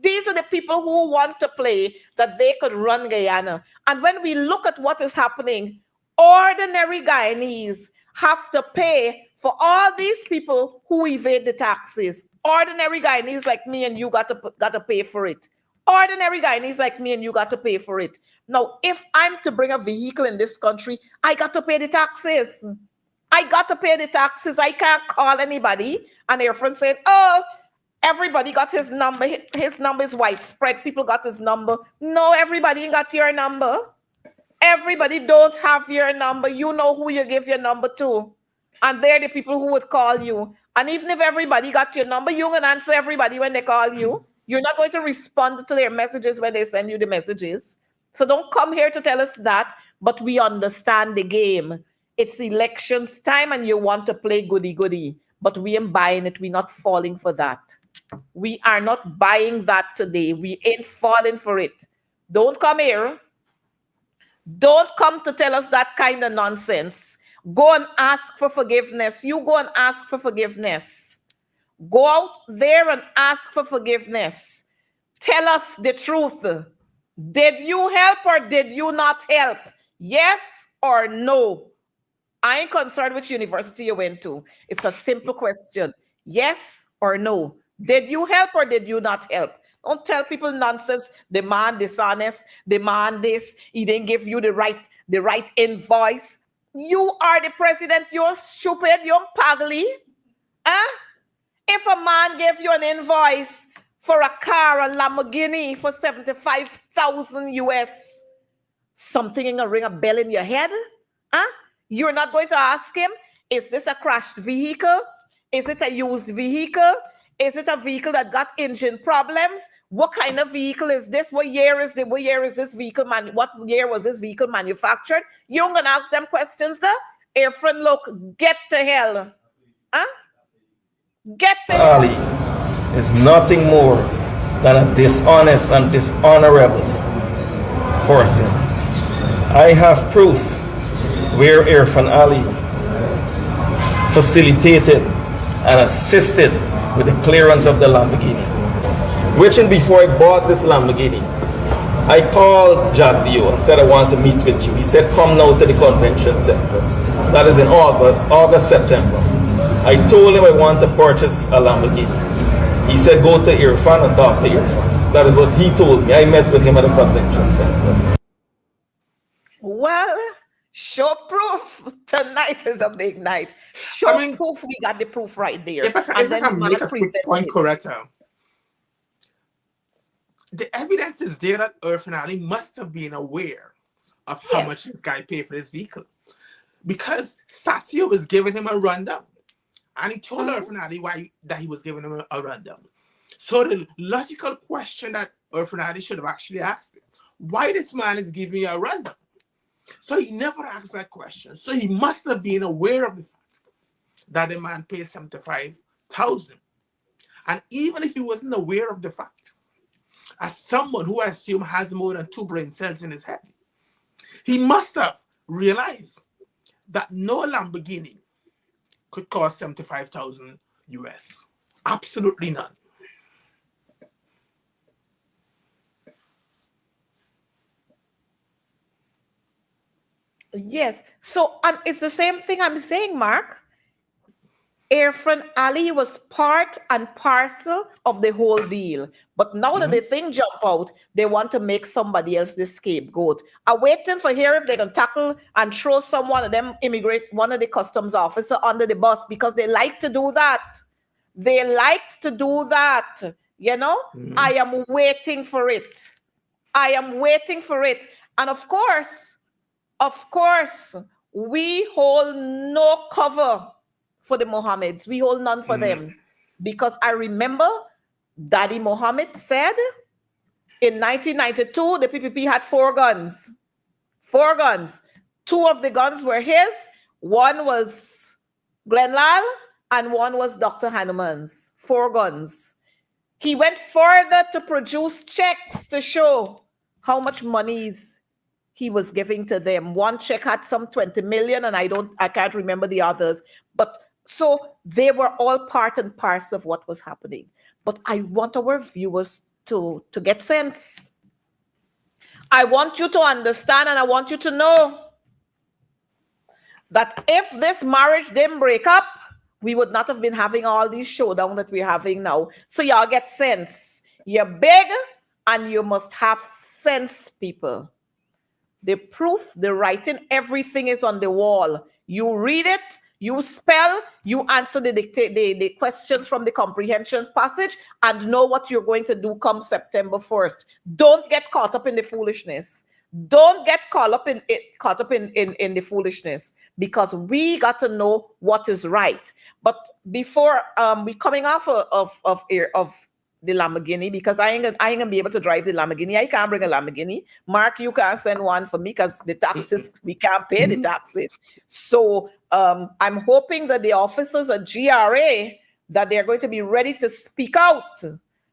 These are the people who want to play that they could run Guyana. And when we look at what is happening, ordinary Guyanese have to pay for all these people who evade the taxes. Ordinary Guyanese like me and you got to pay for it. Ordinary Guyanese like me and you got to pay for it. Now, if I'm to bring a vehicle in this country, I got to pay the taxes. I got to pay the taxes. I can't call anybody. And their friend said, oh, Everybody got his number. His number is widespread. People got his number. No, everybody ain't got your number. Everybody don't have your number. You know who you give your number to. And they're the people who would call you. And even if everybody got your number, you're going to answer everybody when they call you. You're not going to respond to their messages when they send you the messages. So don't come here to tell us that. But we understand the game. It's elections time and you want to play goody-goody. But we ain't buying it. We're not falling for that. We are not buying that today. We ain't falling for it. Don't come here. Don't come to tell us that kind of nonsense. Go and ask for forgiveness. You go and ask for forgiveness. Go out there and ask for forgiveness. Tell us the truth. Did you help or did you not help? Yes or no? I ain't concerned which university you went to. It's a simple question. Yes or no? Did you help or did you not help? Don't tell people nonsense. The man dishonest. The man this. He didn't give you the right invoice. You are the president. You're stupid. You're pagly. Huh? If a man gave you an invoice for a car, a Lamborghini for 75,000 US, something in a ring a bell in your head? Huh? You're not going to ask him, is this a crashed vehicle? Is it a used vehicle? Is it a vehicle that got engine problems? What kind of vehicle is this? What year is this vehicle? What year was this vehicle manufactured? You're gonna ask them questions there? Hey, friend, look, get to hell. Huh? Get to hell. Ali is nothing more than a dishonest and dishonorable person. I have proof where Irfan Ali facilitated and assisted with the clearance of the Lamborghini. Which before I bought this Lamborghini, I called Jack Dio and said I want to meet with you. He said, come now to the convention center. That is in August, September. I told him I want to purchase a Lamborghini. He said, go to Irfan and talk to Irfan. That is what he told me. I met with him at the convention center. Well, show proof. Tonight is a big night. Show proof. We got the proof right there. If I can make a quick point, Coretta. The evidence is there that Irfan Ali must have been aware of how much this guy paid for this vehicle. Because Satya was giving him a rundown. And he told Irfan Ali that he was giving him a rundown. So the logical question that Irfan Ali should have actually asked him, why this man is giving you a rundown? So he never asked that question. So he must have been aware of the fact that the man paid 75,000. And even if he wasn't aware of the fact, as someone who I assume has more than 2 brain cells in his head, he must have realized that no Lamborghini could cost 75,000 US. Absolutely none. Yes. So it's the same thing I'm saying, Mark. Irfan Ali was part and parcel of the whole deal. But now that the thing jump out, they want to make somebody else the scapegoat. I'm waiting for here if they can tackle and throw one of the customs officer under the bus, because they like to do that. They like to do that. You know, I am waiting for it. I am waiting for it. And of course, we hold no cover for the Mohammeds. We hold none for them. Because I remember Daddy Mohammed said in 1992, the PPP had 4 guns. 4 guns. 2 of the guns were his. One was Glenn Lal and one was Dr. Hanuman's. 4 guns. He went further to produce checks to show how much monies he was giving to them. One check had some 20 million, and I can't remember the others. But so they were all part and parcel of what was happening. But I want our viewers to get sense. I want you to understand, and I want you to know that if this marriage didn't break up, we would not have been having all these showdowns that we're having now. So y'all get sense. You're big and you must have sense, people. The proof, the writing, everything is on the wall. You read it, You spell, you answer the questions from the comprehension passage, and know what you're going to do come September 1st. Don't get caught up in the foolishness. Don't get caught up in the foolishness, because we got to know what is right. But before we coming off of the Lamborghini, because I ain't gonna be able to drive the Lamborghini. I can't bring a Lamborghini. Mark, you can't send one for me because the taxes, we can't pay the taxes. So I'm hoping that the officers at GRA, that they're going to be ready to speak out.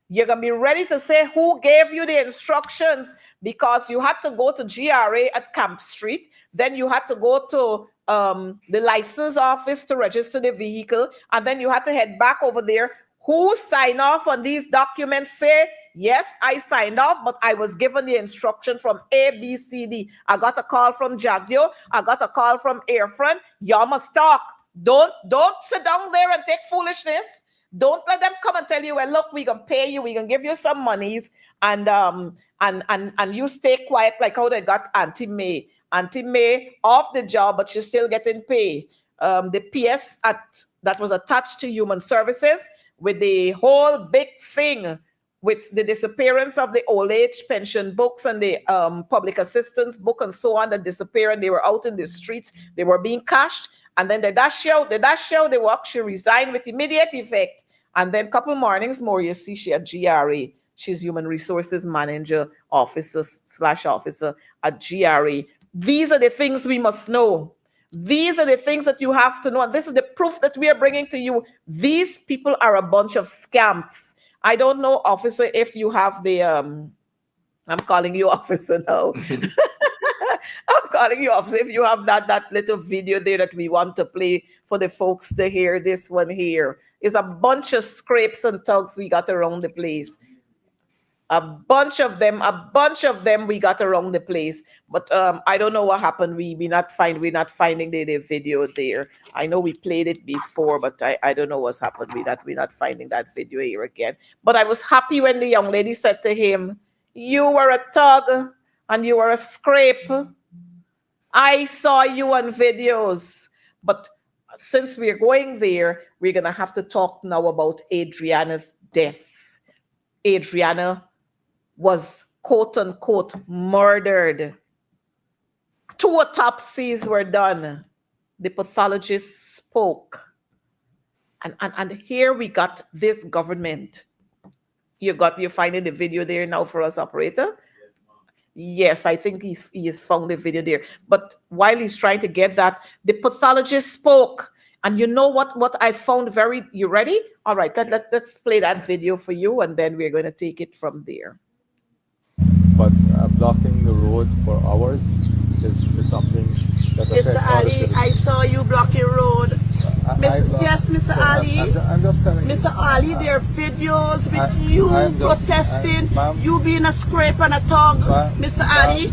You're going to be ready to say who gave you the instructions, because you had to go to GRA at Camp Street. Then you had to go to the license office to register the vehicle. And then you had to head back over there. Who signed off on these documents? Say, yes, I signed off, but I was given the instruction from A, B, C, D. I got a call from Jagdio. I got a call from Airfront. Y'all must talk. Don't sit down there and take foolishness. Don't let them come and tell you, well, look, we're going to pay you. We're going to give you some monies. And you stay quiet, like how they got Auntie May. Auntie May off the job, but she's still getting paid. The PS that was attached to Human Services, with the whole big thing with the disappearance of the old age pension books and the public assistance book and so on, that disappeared. They were out in the streets. They were being cashed. And then the dash show, they were actually resigned with immediate effect. And then a couple mornings more, you see she at GRA. She's Human Resources Manager, officer at GRA. These are the things we must know. These are the things that you have to know. And this is the proof that we are bringing to you. These people are a bunch of scamps. I don't know, officer, if you have the, I'm calling you officer now. I'm calling you officer. If you have that little video there that we want to play for the folks to hear, this one here is a bunch of scrapes and tugs we got around the place. A bunch of them we got around the place. But I don't know what happened. We're not finding the video there. I know we played it before, but I don't know what's happened with that. We're not finding that video here again. But I was happy when the young lady said to him, you were a thug and you were a scrape. I saw you on videos. But since we're going there, we're going to have to talk now about Adriana's death. Adriana was quote unquote murdered. 2 autopsies were done. The pathologist spoke. And here we got this government. You finding the video there now for us, operator? Yes, I think he has found the video there. But while he's trying to get that, the pathologist spoke. And you know what I found you ready? All right, let's play that video for you, and then we're going to take it from there. But blocking the road for hours is something that Mr. Ali, I saw you blocking road. Yes, Mr. Ali. I'm just telling Mr. Ali, there are videos with you protesting, you being a scrape and a thug. Mr. Ali,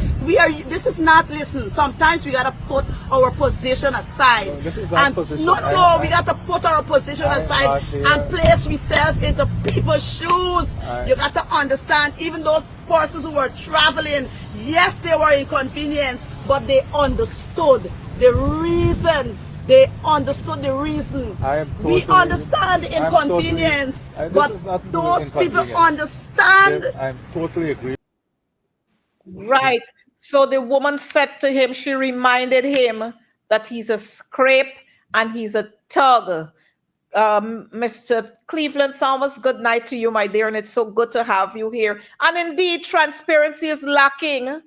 this is not, listen, sometimes we gotta put our position aside. No, this is not position. No, we gotta put our position aside and place ourselves into people's shoes. You gotta understand, even those persons who were traveling, yes, they were inconvenienced, but they understood the reason. They understood the reason. We understand the inconvenience, but those people understand. I'm totally agree. Right. So the woman said to him, she reminded him that he's a scrape and he's a thug. Mr. Cleveland Thomas, good night to you, my dear, and it's so good to have you here. And indeed, transparency is lacking.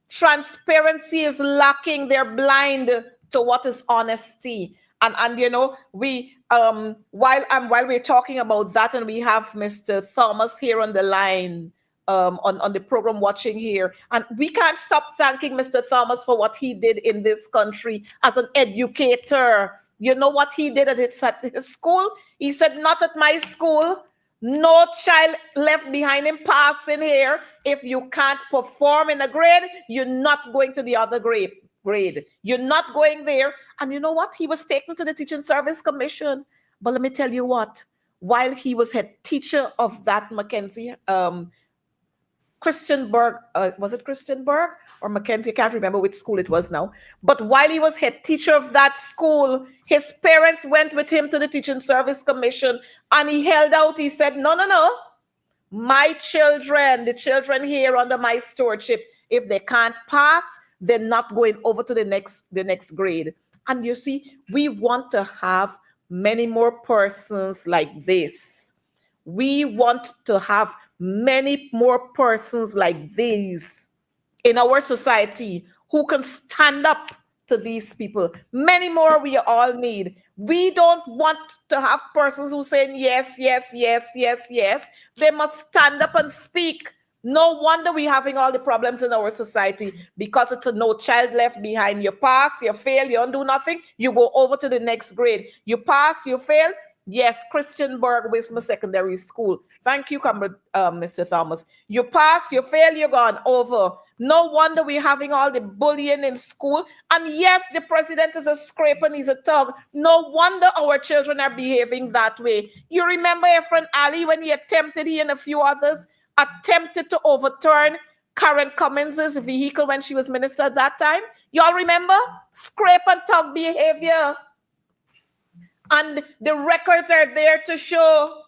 Transparency is lacking. They're blind to what is honesty. And you know, we while we're talking about that, and we have Mr. Thomas here on the line, on the program watching here, and we can't stop thanking Mr. Thomas for what he did in this country as an educator. You know what he did at his school? He said, not at my school. No child left behind him passing here. If you can't perform in a grade, you're not going to the other grade. You're not going there. And you know what? He was taken to the Teaching Service Commission. But let me tell you what, while he was head teacher of that Mackenzie Christianberg, was it Christianberg or Mackenzie? I can't remember which school it was now. But while he was head teacher of that school, his parents went with him to the Teaching Service Commission and he held out. He said, no, no, no. My children, the children here under my stewardship, if they can't pass, they're not going over to the next grade. And you see, we want to have many more persons like this. We want to have many more persons like these in our society who can stand up to these people. Many more we all need. We don't want to have persons who say yes, yes, yes, yes, yes. They must stand up and speak. No wonder we're having all the problems in our society because it's a no child left behind. You pass, you fail, you don't do nothing, you go over to the next grade. You pass, you fail. Yes, Christianberg Wisma Secondary School. Thank you, Mr. Thomas. You pass, you fail, you're gone over. No wonder we're having all the bullying in school. And yes, the president is a scrape and he's a thug. No wonder our children are behaving that way. You remember Efren Ali when he and a few others attempted to overturn Karen Cummins' vehicle when she was minister at that time? Y'all remember? Scrape and thug behavior. And the records are there to show.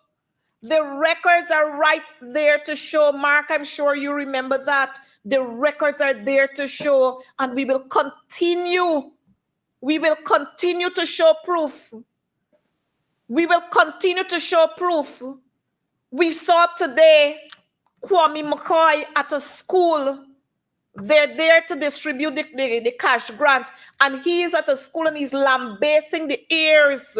The records are right there to show. Mark, I'm sure you remember that. The records are there to show, and we will continue. We will continue to show proof. We will continue to show proof. We saw today Kwame McCoy at a school. They're there to distribute the cash grant, and he's at a school and he's lambasting the ears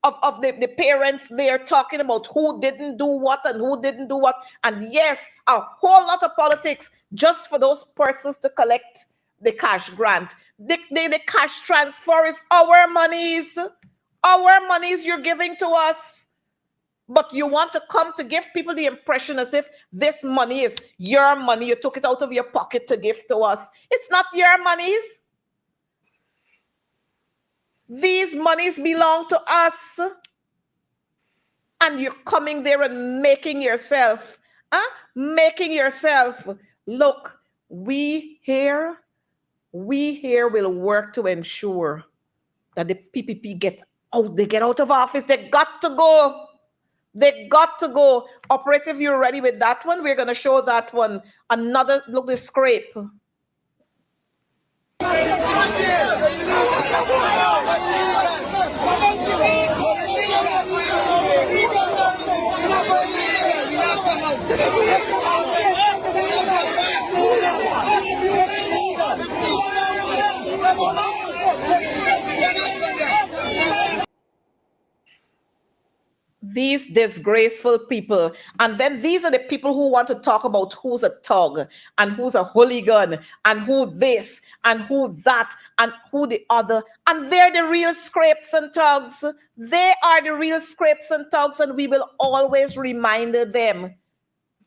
of the parents there, talking about who didn't do what and who didn't do what. And yes, a whole lot of politics just for those persons to collect the cash grant. The cash transfer is our monies. Our monies you're giving to us. But you want to come to give people the impression as if this money is your money. You took it out of your pocket to give to us. It's not your monies. These monies belong to us. And you're coming there and making yourself. Look, we here will work to ensure that the PPP get out. They get out of office. They got to go. They got to go. Operative, you're ready with that one? We're going to show that one. Another, look, the scrape. These disgraceful people. And then these are the people who want to talk about who's a thug and who's a hooligan and who this and who that and who the other. And they're the real scrapes and thugs. They are the real scrapes and thugs, and we will always remind them.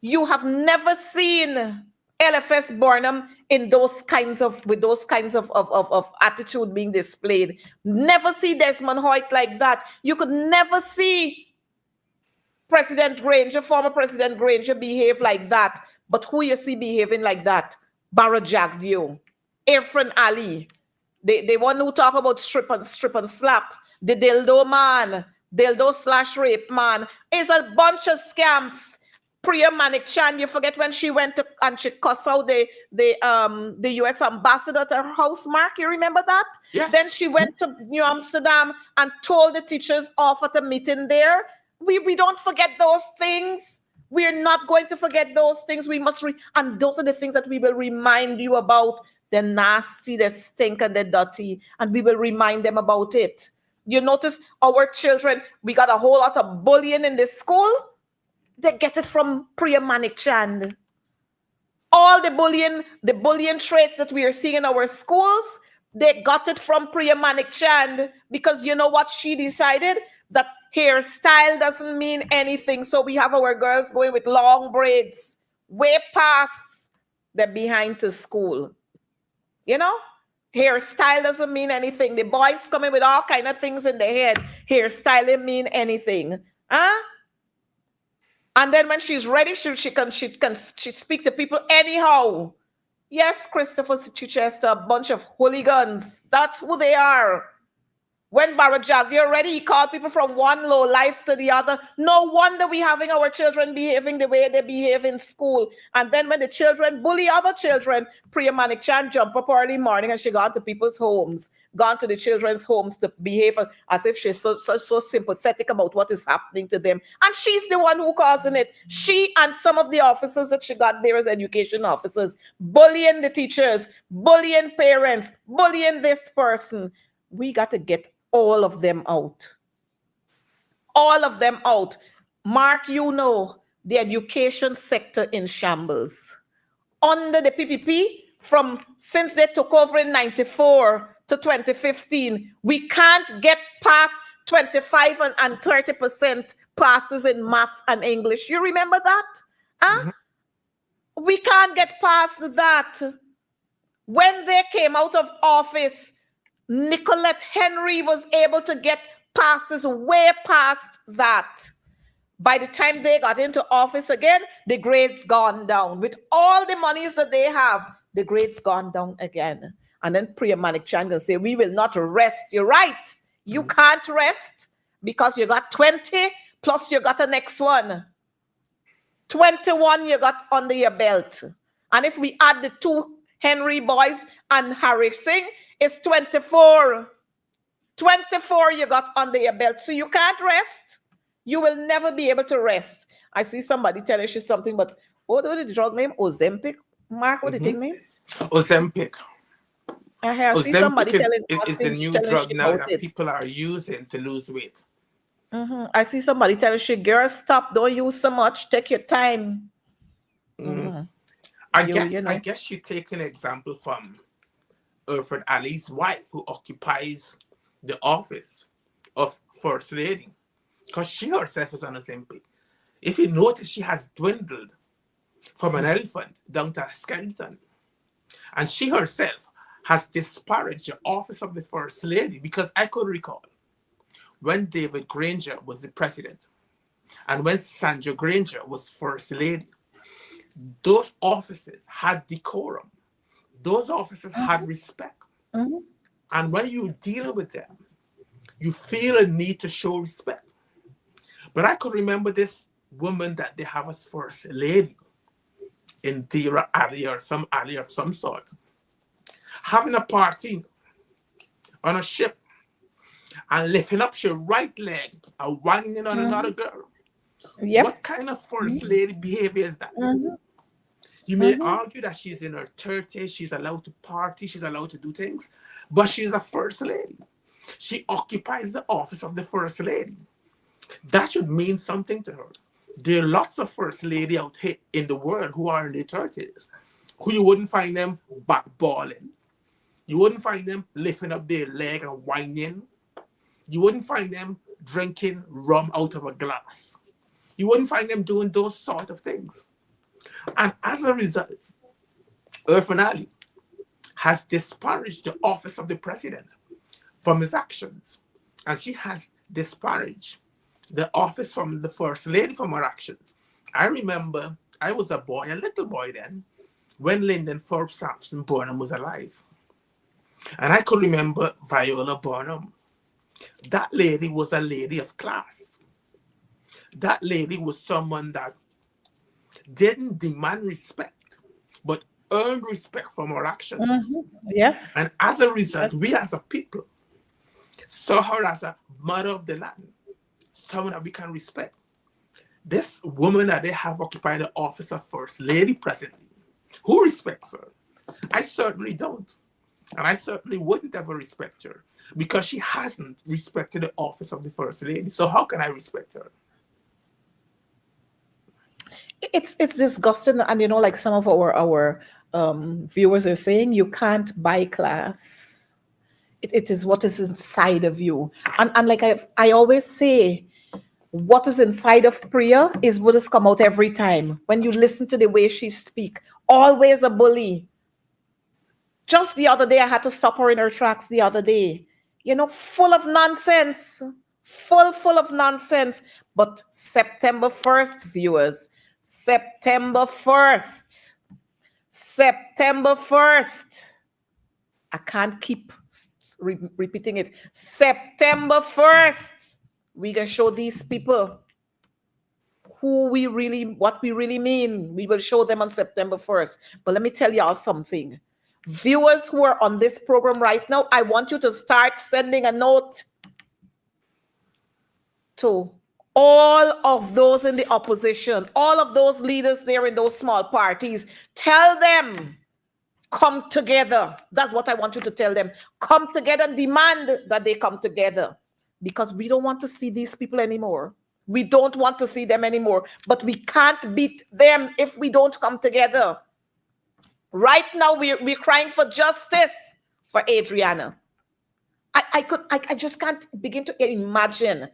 You have never seen LFS Burnham in those kinds of attitude being displayed. Never see Desmond Hoyt like that. You could never see President Granger, former President Granger, behave like that. But who you see behaving like that? Barra Jagdeo, Efren Ali, the one who talk about strip and slap, the dildo man, dildo/rape man, is a bunch of scamps. Priya Manik Chan, you forget when she went to and she cussed out the US ambassador at her house, Mark? You remember that? Yes. Then she went to New Amsterdam and told the teachers off at a meeting there. We don't forget those things. We're not going to forget those things. We must, and those are the things that we will remind you about. They're nasty, they stink, and they're dirty, and we will remind them about it. You notice our children, we got a whole lot of bullying in this school. They get it from Priya Manik Chand. All the bullying traits that we are seeing in our schools, they got it from Priya Manik Chand, because you know what she decided? That hairstyle doesn't mean anything. So we have our girls going with long braids way past the behind to school. You know, hairstyle doesn't mean anything. The boys coming with all kind of things in their head. Hairstyle didn't mean anything. Huh? And then when she's ready, she speak to people anyhow. Yes, Christopher Chichester, a bunch of hooligans. That's who they are. When Barajag, you're ready, he called people from one low life to the other. No wonder we having our children behaving the way they behave in school. And then when the children bully other children, Priya Manikchan jump up early morning and she gone to people's homes, gone to the children's homes to behave as if she's so sympathetic about what is happening to them. And she's the one who causing it. She and some of the officers that she got there as education officers, bullying the teachers, bullying parents, bullying this person. We got to get all of them out. All of them out. Mark, you know, the education sector in shambles. Under the PPP, since they took over in 94 to 2015, we can't get past 25 and 30% passes in math and English. You remember that? Huh? Mm-hmm. We can't get past that. When they came out of office, Nicolette Henry was able to get passes way past that. By the time they got into office again, the grades gone down. With all the monies that they have, the grades gone down again. And then Priya Manikchan will say, we will not rest. You're right. You can't rest because you got 20 plus you got the next one. 21 you got under your belt. And if we add the two Henry boys and Harry Singh, it's 24. 24 you got under your belt. So you can't rest. You will never be able to rest. I see somebody telling you something, but what was the drug name? Ozempic? Mark, what the thing name? Ozempic. I see somebody telling is a new drug now that people are using to lose weight. Mm-hmm. I see somebody telling you, girl, stop, don't use so much, take your time. Mm-hmm. I guess you take an example from Irfan Ali's wife, who occupies the office of First Lady, because she herself is on Ozempic. If you notice, she has dwindled from an elephant down to a skeleton. And she herself has disparaged the office of the First Lady, because I could recall when David Granger was the president and when Sandra Granger was First Lady, those offices had decorum. Those officers had respect. Mm-hmm. And when you deal with them, you feel a need to show respect. But I could remember this woman that they have as First Lady, Indira Ali or some Ali of some sort, having a party on a ship and lifting up her right leg and whining on another girl. Yep. What kind of First Lady behavior is that? Mm-hmm. You may argue that she's in her 30s, she's allowed to party, she's allowed to do things, but she's a First Lady. She occupies the office of the First Lady. That should mean something to her. There are lots of First Lady out here in the world who are in their 30s, who you wouldn't find them backballing. You wouldn't find them lifting up their leg and whining. You wouldn't find them drinking rum out of a glass. You wouldn't find them doing those sort of things. And as a result, Irfan Ali has disparaged the office of the president from his actions. And she has disparaged the office from the First Lady from her actions. I remember I was a boy, a little boy then, when Lyndon Forbes Sampson Burnham was alive. And I could remember Viola Burnham. That lady was a lady of class. That lady was someone that didn't demand respect, but earned respect from her actions. Mm-hmm. Yes. And as a result, we as a people saw her as a mother of the land, someone that we can respect. This woman that they have occupying the office of First Lady presently, who respects her? I certainly don't. And I certainly wouldn't ever respect her because she hasn't respected the office of the First Lady. So how can I respect her? It's disgusting. And, like some of our viewers are saying, you can't buy class. It is what is inside of you. And like I always say, what is inside of Priya is what has come out every time. When you listen to the way she speaks, always a bully. Just the other day, I had to stop her in her tracks the other day. Full of nonsense. Full of nonsense. But September 1st, viewers, September 1st, September 1st, I can't keep repeating it. September 1st, we can show these people what we really mean. We will show them on September 1st. But let me tell y'all something. Viewers who are on this program right now, I want you to start sending a note to all of those in the opposition, all of those leaders there in those small parties. Tell them, come together. That's what I want you to tell them. Come together and demand that they come together, because we don't want to see these people anymore. We don't want to see them anymore, but we can't beat them if we don't come together. Right now, we're crying for justice for Adriana. I just can't begin to imagine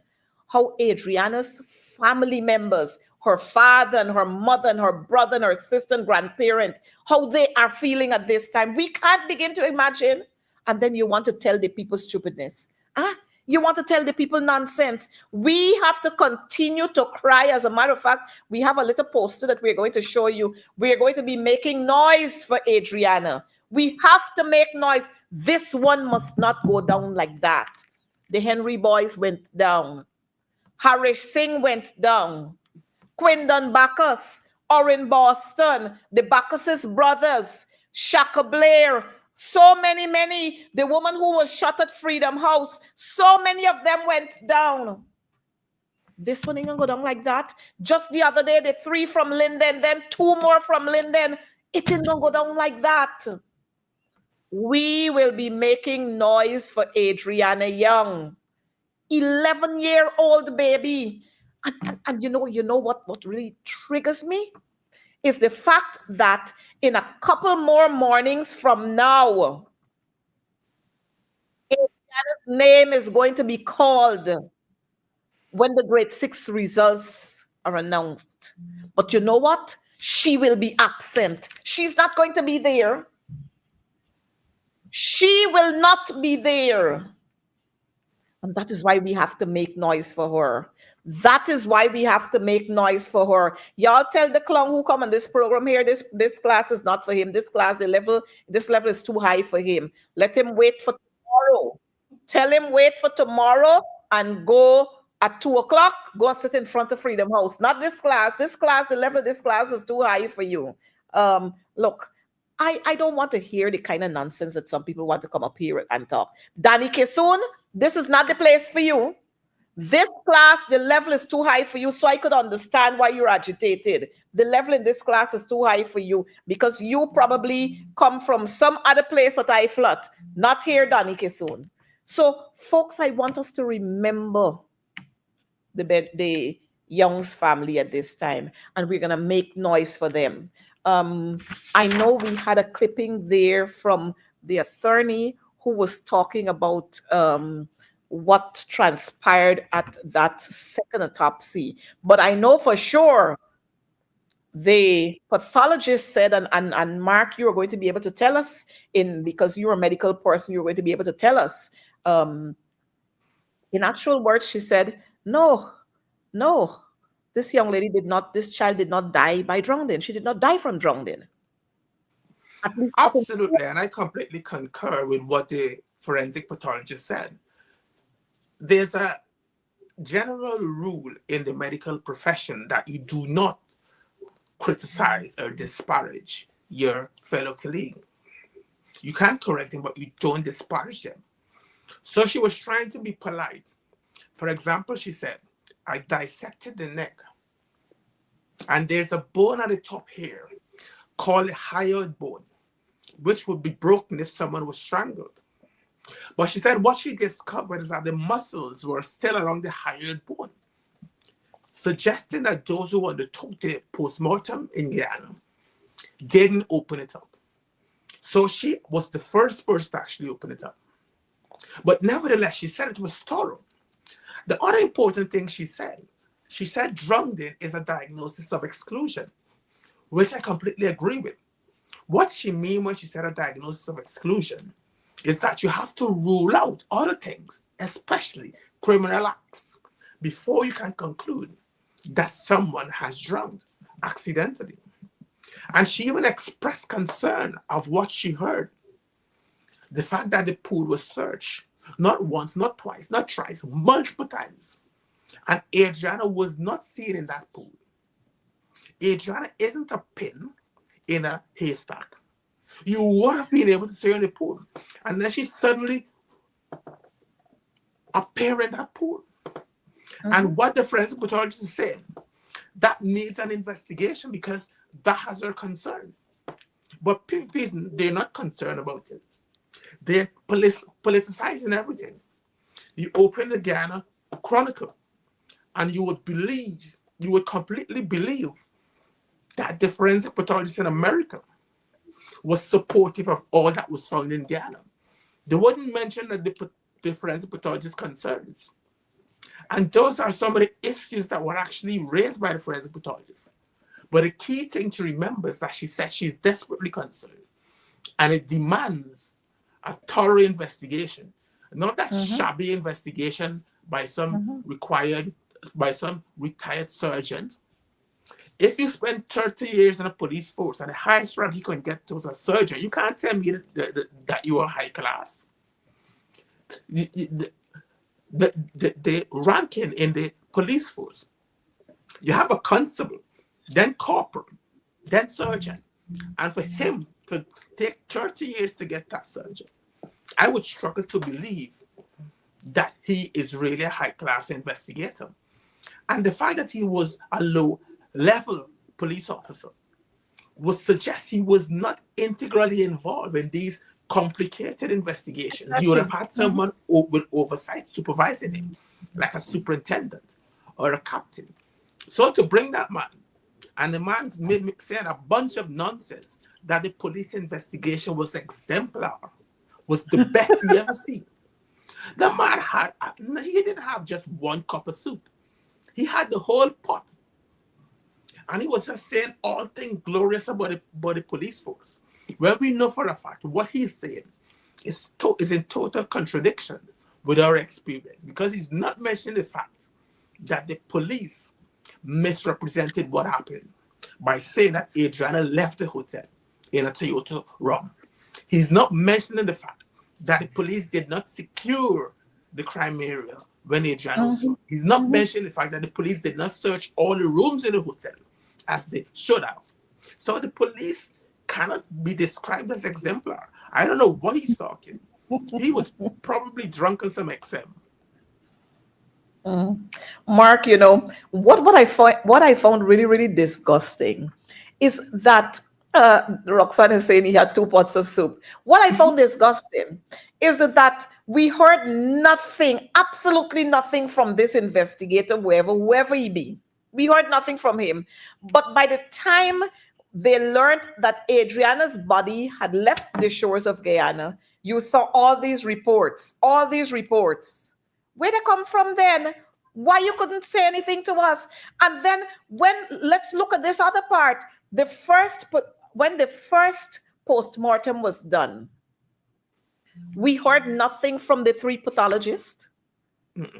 how Adriana's family members, her father and her mother and her brother and her sister and grandparent, how they are feeling at this time. We can't begin to imagine. And then you want to tell the people stupidness. You want to tell the people nonsense. We have to continue to cry. As a matter of fact, we have a little poster that we're going to show you. We're going to be making noise for Adriana. We have to make noise. This one must not go down like that. The Henry boys went down. Harish Singh went down. Quindon Bacchus, Orrin Boston, the Bacchus's brothers, Shaka Blair, so many. The woman who was shot at Freedom House, so many of them went down. This one ain't gonna go down like that. Just the other day, the 3 from Linden, then 2 more from Linden. It ain't gonna go down like that. We will be making noise for Adriana Young, 11-year-old baby. And you know what really triggers me is the fact that in a couple more mornings from now, Adriana's name is going to be called when the grade 6 results are announced. But you know what? She will be absent. She's not going to be there. She will not be there. And that is why we have to make noise for her. That is why we have to make noise for her. Y'all tell the clown who come on this program here, this class is not for him. This level is too high for him. Let him wait for tomorrow. Tell him wait for tomorrow and go at 2 o'clock, go and sit in front of Freedom House. Not this class. The level of this class is too high for you. Look, I don't want to hear the kind of nonsense that some people want to come up here and talk. Danny Kisoon, this is not the place for you. This class, the level is too high for you, so I could understand why you're agitated. The level in this class is too high for you because you probably come from some other place at IFLUT, not here, Danny Kisoon. So, folks, I want us to remember the Young's family at this time, and we're going to make noise for them. I know we had a clipping there from the attorney who was talking about what transpired at that second autopsy. But I know for sure the pathologist said, and Mark, you are going to be able to tell us, because you're a medical person, you're going to be able to tell us. In actual words, she said, no, this child did not die by drowning. She did not die from drowning. Absolutely, and I completely concur with what the forensic pathologist said. There's a general rule in the medical profession that you do not criticize or disparage your fellow colleague. You can't correct them, but you don't disparage them. So she was trying to be polite. For example, she said, I dissected the neck, and there's a bone at the top here called a hyoid bone, which would be broken if someone was strangled. But she said what she discovered is that the muscles were still around the hyoid bone, suggesting that those who undertook the postmortem in Guyana didn't open it up. So she was the first person to actually open it up. But nevertheless, she said it was thorough. The other important thing she said drowning is a diagnosis of exclusion, which I completely agree with. What she mean when she said a diagnosis of exclusion is that you have to rule out other things, especially criminal acts, before you can conclude that someone has drowned accidentally. And she even expressed concern of what she heard. The fact that the pool was searched, not once, not twice, not thrice, multiple times. And Adriana was not seen in that pool. Adriana isn't a pin in a haystack. You would have been able to see her in the pool. And then she suddenly appeared in that pool. And what the forensic pathologist is saying, that needs an investigation because that has her concern. But people, they're not concerned about it. They're politicizing everything. You open the Ghana Chronicle and you would completely believe that the forensic pathologist in America was supportive of all that was found in Ghana. They wouldn't mention that the forensic pathologist concerns. And those are some of the issues that were actually raised by the forensic pathologist. But the key thing to remember is that she said she's desperately concerned. And it demands a thorough investigation, not that shabby investigation by some retired sergeant. If you spend 30 years in a police force and the highest rank you can get to was a sergeant, you can't tell me that you are high class. The ranking in the police force, you have a constable, then corporal, then sergeant. And for him to take 30 years to get that sergeant, I would struggle to believe that he is really a high-class investigator. And the fact that he was a low-level police officer would suggest he was not integrally involved in these complicated investigations. He would have had someone with oversight supervising him, like a superintendent or a captain. So to bring that man, and the man's saying a bunch of nonsense that the police investigation was exemplar, was the best he ever seen. The man he didn't have just one cup of soup. He had the whole pot. And he was just saying all things glorious about the police force. Well, we know for a fact what he's saying is in total contradiction with our experience, because he's not mentioning the fact that the police misrepresented what happened by saying that Adriana left the hotel in a Toyota RAV. He's not mentioning the fact that the police did not secure the crime area when Adriana was found. He's not mentioning the fact that the police did not search all the rooms in the hotel as they should have. So the police cannot be described as exemplar. I don't know what he's talking. He was probably drunk on some XM. Mark, you know, what I found really, really disgusting is that Roxanne is saying he had 2 pots of soup. What I found disgusting is that we heard nothing, absolutely nothing from this investigator, whoever he be. We heard nothing from him. But by the time they learned that Adriana's body had left the shores of Guyana, you saw all these reports. Where they come from then? Why you couldn't say anything to us? And then let's look at this other part. When the first post-mortem was done, we heard nothing from the 3 pathologists.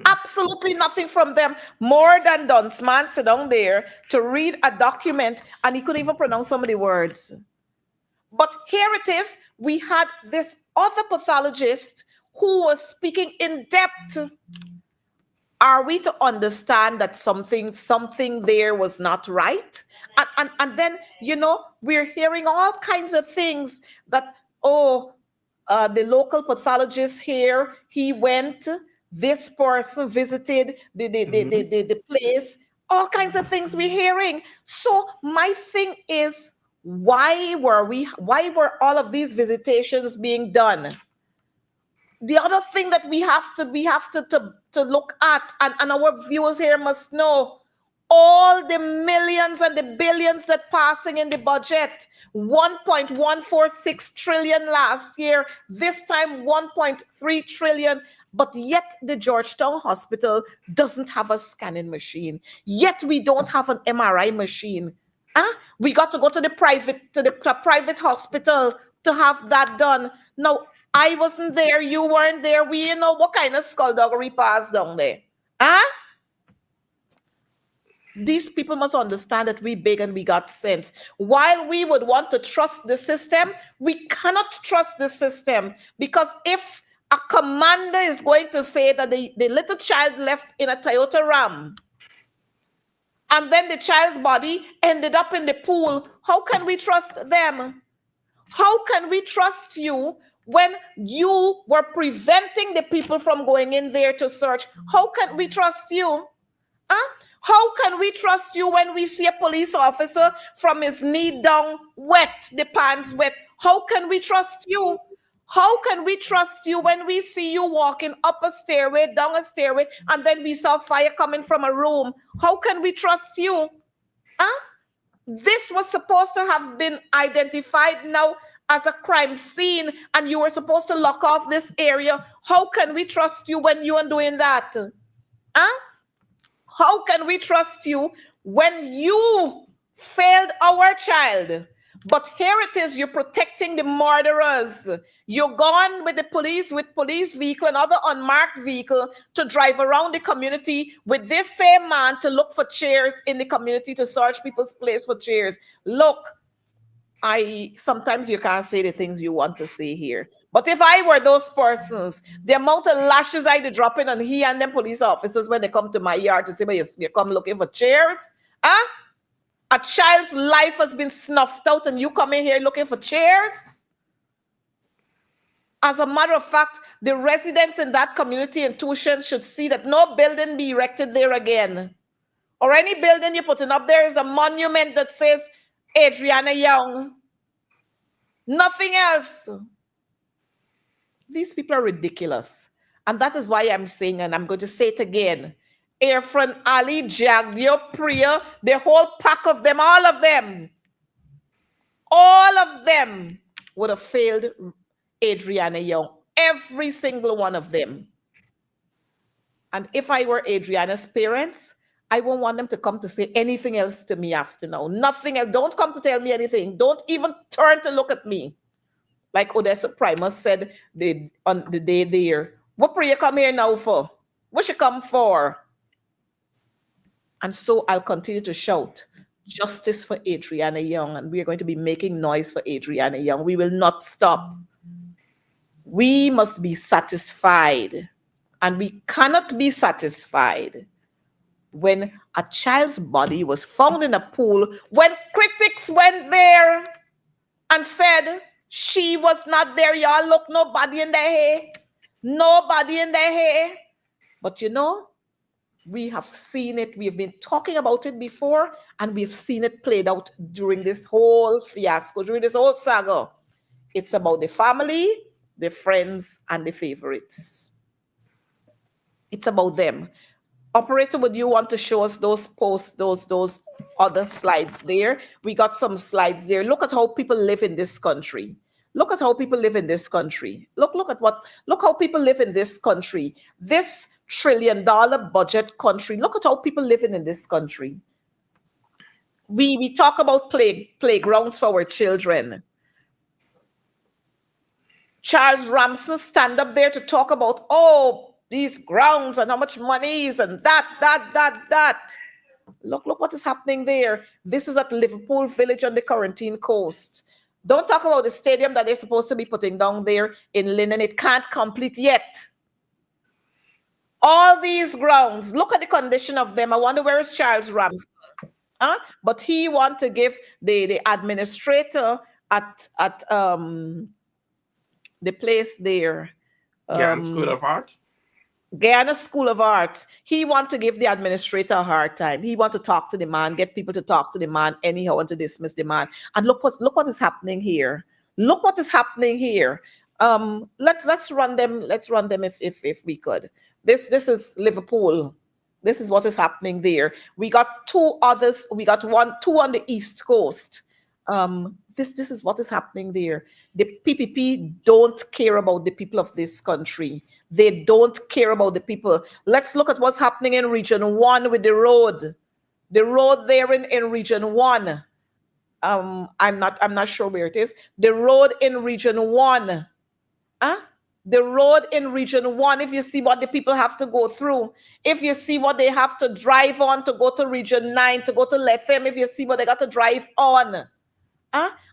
Absolutely nothing from them, more than Dunsman sit down there to read a document and he couldn't even pronounce some of the words. But here it is, we had this other pathologist who was speaking in depth. Are we to understand that something there was not right? And then, you know, we're hearing all kinds of things that, the local pathologist here, he went, this person visited the place, all kinds of things we're hearing. So my thing is, why were all of these visitations being done? The other thing that we have to look at, and our viewers here must know, all the millions and the billions that passing in the budget, 1.146 trillion last year, this time 1.3 trillion, but yet the Georgetown Hospital doesn't have a scanning machine. Yet we don't have an MRI machine. We got to go to the private hospital to have that done. Now, I wasn't there, you weren't there. We know what kind of skullduggery passed down there. These people must understand that we big and we got sense. While we would want to trust the system, we cannot trust the system, because if a commander is going to say that the little child left in a Toyota Ram and then the child's body ended up in the pool, how can we trust them? How can we trust you when you were preventing the people from going in there to search? How can we trust you? Huh? How can we trust you when we see a police officer from his knee down wet, the pants wet? How can we trust you? How can we trust you when we see you walking up a stairway, down a stairway, and then we saw fire coming from a room? How can we trust you? Huh? This was supposed to have been identified now as a crime scene, and you were supposed to lock off this area. How can we trust you when you are doing that? Huh? How can we trust you when you failed our child? But here it is, you're protecting the murderers. You're gone with the police, with police vehicle and other unmarked vehicle to drive around the community with this same man to look for chairs in the community, to search people's place for chairs. Look, sometimes you can't say the things you want to say here. But if I were those persons, the amount of lashes I'd drop in on he and them police officers when they come to my yard to say, but you come looking for chairs? Huh? A child's life has been snuffed out and you come in here looking for chairs? As a matter of fact, the residents in that community in Tushan should see that no building be erected there again. Or any building you're putting up there is a monument that says Adriana Young. Nothing else. These people are ridiculous. And that is why I'm saying, and I'm going to say it again, Irfan Ali, Jagdio, Priya, the whole pack of them, all of them would have failed Adriana Young. Every single one of them. And if I were Adriana's parents, I won't want them to come to say anything else to me after now. Nothing else. Don't come to tell me anything. Don't even turn to look at me. Like Odessa Primus said on the day there. What Priya come here now for? What she come for? And so I'll continue to shout, justice for Adriana Young. And we are going to be making noise for Adriana Young. We will not stop. We must be satisfied. And we cannot be satisfied when a child's body was found in a pool, when critics went there and said she was not there. Y'all look, nobody in their hair. Nobody in their hair. But you know, we have seen it. We've been talking about it before, and we've seen it played out during this whole fiasco, during this whole saga. It's about the family, the friends, and the favorites. It's about them. Operator, would you want to show us those posts, those other slides there? We got some slides there. Look at how people live in this country. Look at how people live in this country. Look how people live in this country. This $1 trillion budget country. Look at how people living in this country. We talk about playgrounds for our children. Charles Ramsey stand up there to talk about, these grounds and how much money is and that. Look what is happening there. This is at Liverpool Village on the Quarantine Coast. Don't talk about the stadium that they're supposed to be putting down there in Linen. It can't complete yet. All these grounds, look at the condition of them. I wonder where is Charles Ramsey? But he want to give the administrator at the place there. School of Art? Guyana School of Arts. He want to give the administrator a hard time. He want to talk to the man, get people to talk to the man anyhow and to dismiss the man. And look what is happening here. Look what is happening here. Let's run them. Let's run them if we could. This is Liverpool. This is what is happening there. We got two others. We got two on the East Coast. This is what is happening there. The PPP don't care about the people of this country. They don't care about the people. Let's look at what's happening in Region 1 with the road. The road there in Region 1. I'm not sure where it is. The road in Region 1. The road in Region 1, if you see what the people have to go through, if you see what they have to drive on to go to Region 9, to go to Lefem, if you see what they got to drive on.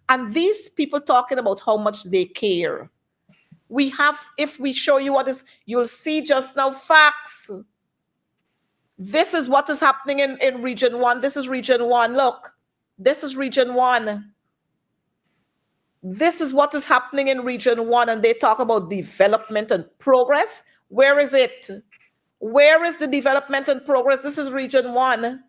And these people talking about how much they care. We have, if we show you what is, you'll see just now facts. This is what is happening in Region 1. This is Region 1. Look, this is Region 1. This is what is happening in Region 1, and they talk about development and progress. Where is it? Where is the development and progress? This is Region 1.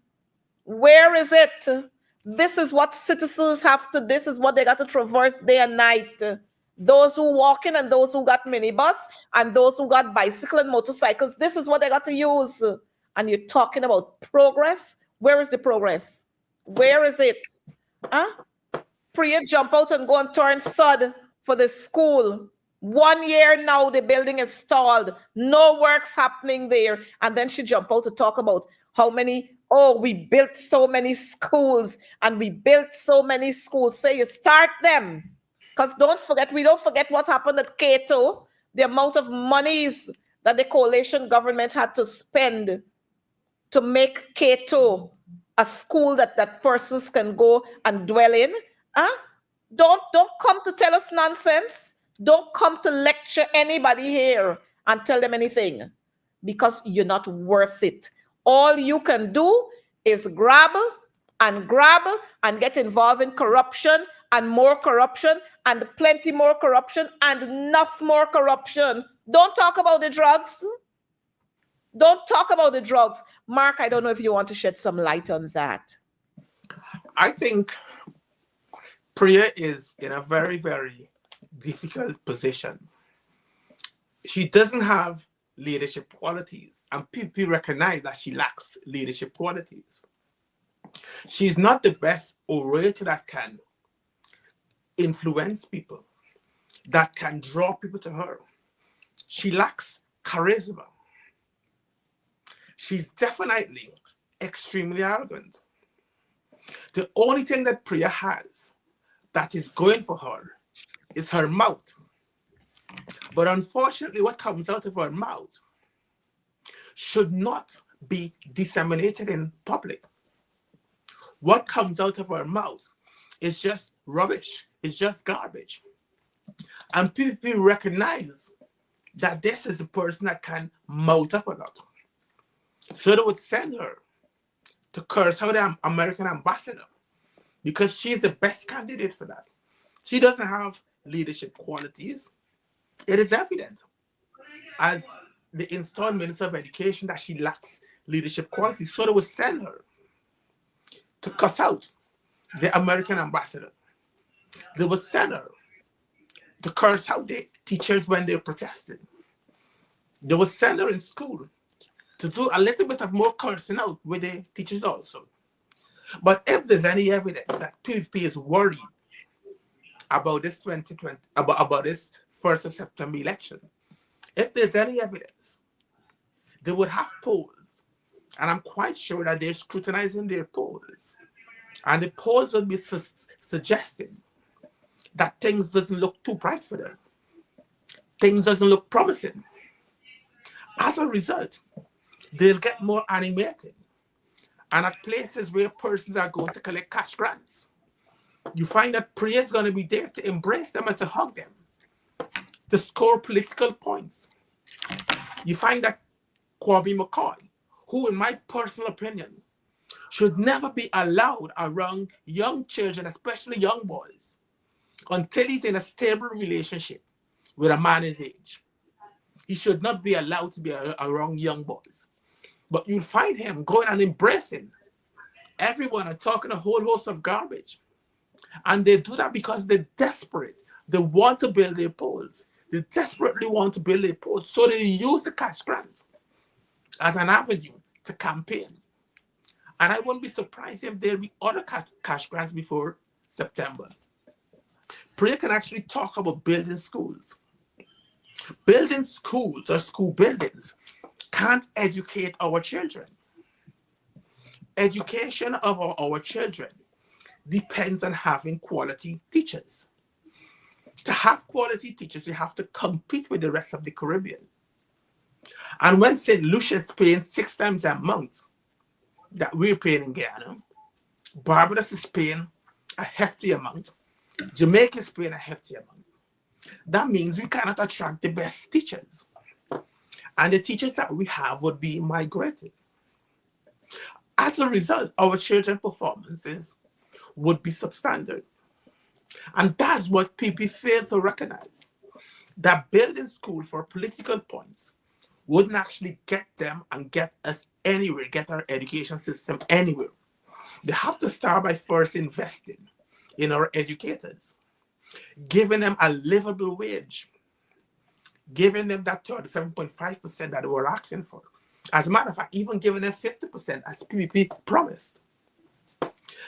Where is it? This is what citizens have to, this is what they got to traverse day and night. Those who walk in and those who got minibus and those who got bicycle and motorcycles, this is what they got to use. And you're talking about progress? Where is the progress? Where is it? Priya jump out and go and turn sod for the school. 1 year now, the building is stalled. No work's happening there. And then she jump out to talk about how many, oh, we built so many schools and we built so many schools. So you start them. Because we don't forget what happened at Cato, the amount of monies that the coalition government had to spend to make Cato a school that persons can go and dwell in. Don't come to tell us nonsense. Don't come to lecture anybody here and tell them anything, because you're not worth it. All you can do is grab and get involved in corruption and more corruption and plenty more corruption and enough more corruption. Don't talk about the drugs. Don't talk about the drugs. Mark, I don't know if you want to shed some light on that. I think Priya is in a very, very difficult position. She doesn't have leadership qualities, and people recognize that she lacks leadership qualities. She's not the best orator that can influence people, that can draw people to her. She lacks charisma. She's definitely extremely arrogant. The only thing that Priya has that is going for her is her mouth. But unfortunately, what comes out of her mouth should not be disseminated in public. What comes out of her mouth is just rubbish. It's just garbage. And people recognize that this is a person that can mouth up a lot. So they would send her to curse out the American ambassador, because she's the best candidate for that. She doesn't have leadership qualities. It is evident as the installed Minister of Education that she lacks leadership qualities. So they would send her to cuss out the American ambassador. They would send her to curse out the teachers when they protested. They would send her in school to do a little bit of more cursing out with the teachers also. But if there's any evidence that PPP is worried about this 2020, about this 1st of September election, if there's any evidence, they would have polls. And I'm quite sure that they're scrutinizing their polls. And the polls would be suggesting that things doesn't look too bright for them. Things doesn't look promising. As a result, they'll get more animated. And at places where persons are going to collect cash grants, you find that Priya is going to be there to embrace them and to hug them, to score political points. You find that Kwame McCoy, who in my personal opinion, should never be allowed around young children, especially young boys, until he's in a stable relationship with a man his age. He should not be allowed to be around young boys. But you'll find him going and embracing everyone and talking a whole host of garbage. And they do that because they're desperate. They want to build their polls. They desperately want to build their polls. So they use the cash grant as an avenue to campaign. And I wouldn't be surprised if there'll be other cash grants before September. Priya can actually talk about building schools. Building schools or school buildings can't educate our children. Education of our children depends on having quality teachers. To have quality teachers, you have to compete with the rest of the Caribbean. And when St. Lucia is paying 6 times the amount that we're paying in Guyana, Barbados is paying a hefty amount, Jamaica is paying a hefty amount. That means we cannot attract the best teachers. And the teachers that we have would be migrating. As a result, our children's performances would be substandard. And that's what people fail to recognize. That building school for political points wouldn't actually get them and get us anywhere, get our education system anywhere. They have to start by first investing in our educators, giving them a livable wage, giving them that 37.5% that they were asking for. As a matter of fact, even giving them 50% as PPP promised.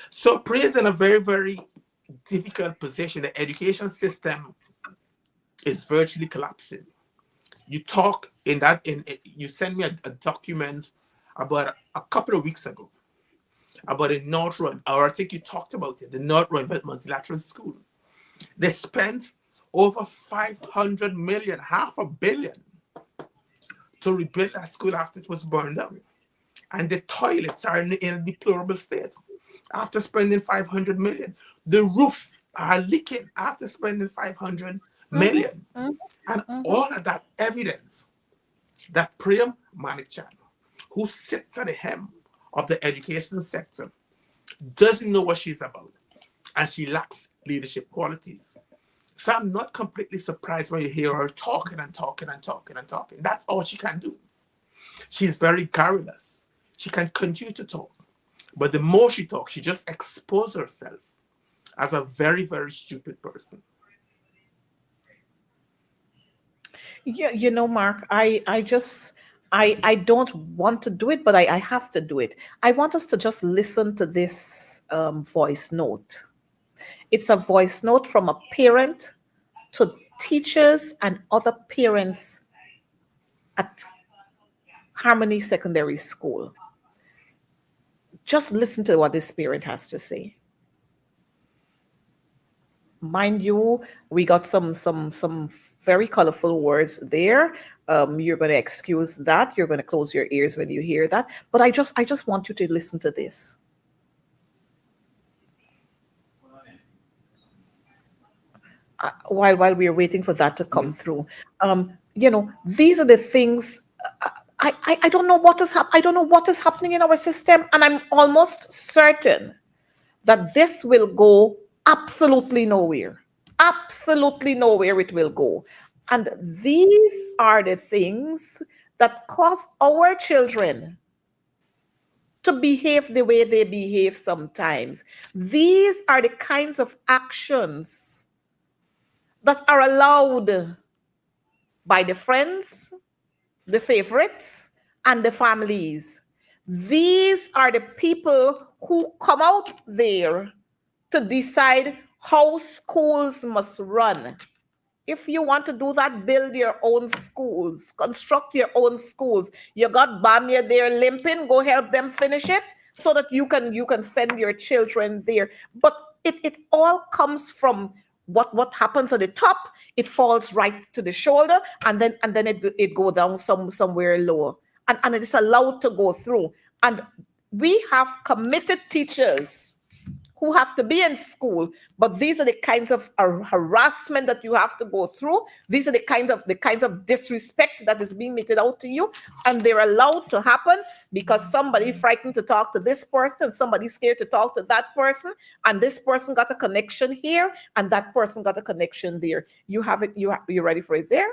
So Prayer is in a very, very difficult position. The education system is virtually collapsing. You talk you sent me a document about a couple of weeks ago about the North Run, or I think you talked about it, the North Run Multilateral School. They spent over 500 million, $500 million, to rebuild that school after it was burned down. And the toilets are in a deplorable state after spending 500 million. The roofs are leaking after spending 500 million. And all of that evidence that Priyam Manikchan, who sits at the helm of the education sector, doesn't know what she's about, and she lacks leadership qualities. So I'm not completely surprised when you hear her talking and talking and talking and talking. That's all she can do. She's very garrulous. She can continue to talk. But the more she talks, she just exposes herself as a very, very stupid person. Yeah, Mark, I don't want to do it, but I have to do it. I want us to just listen to this voice note. It's a voice note from a parent to teachers and other parents at Harmony Secondary School. Just listen to what this parent has to say. Mind you, we got some very colorful words there. You're going to excuse that. You're going to close your ears when you hear that. But I just want you to listen to this. While we're waiting for that to come through, these are the things. I don't know what is I don't know what is happening in our system, and I'm almost certain that this will go absolutely nowhere. Absolutely nowhere it will go. And these are the things that cause our children to behave the way they behave sometimes. These are the kinds of actions that are allowed by the friends, the favorites, and the families. These are the people who come out there to decide how schools must run. If you want to do that, build your own schools, construct your own schools. You got Bamia there limping, go help them finish it so that you can send your children there. But it all comes from what happens at the top. It falls right to the shoulder, and then it go down somewhere lower, and it's allowed to go through. And we have committed teachers who have to be in school, but these are the kinds of harassment that you have to go through. These are the kinds of disrespect that is being meted out to you, and they're allowed to happen because somebody frightened to talk to this person, somebody scared to talk to that person, and this person got a connection here, and that person got a connection there. You have it. You ready for it there?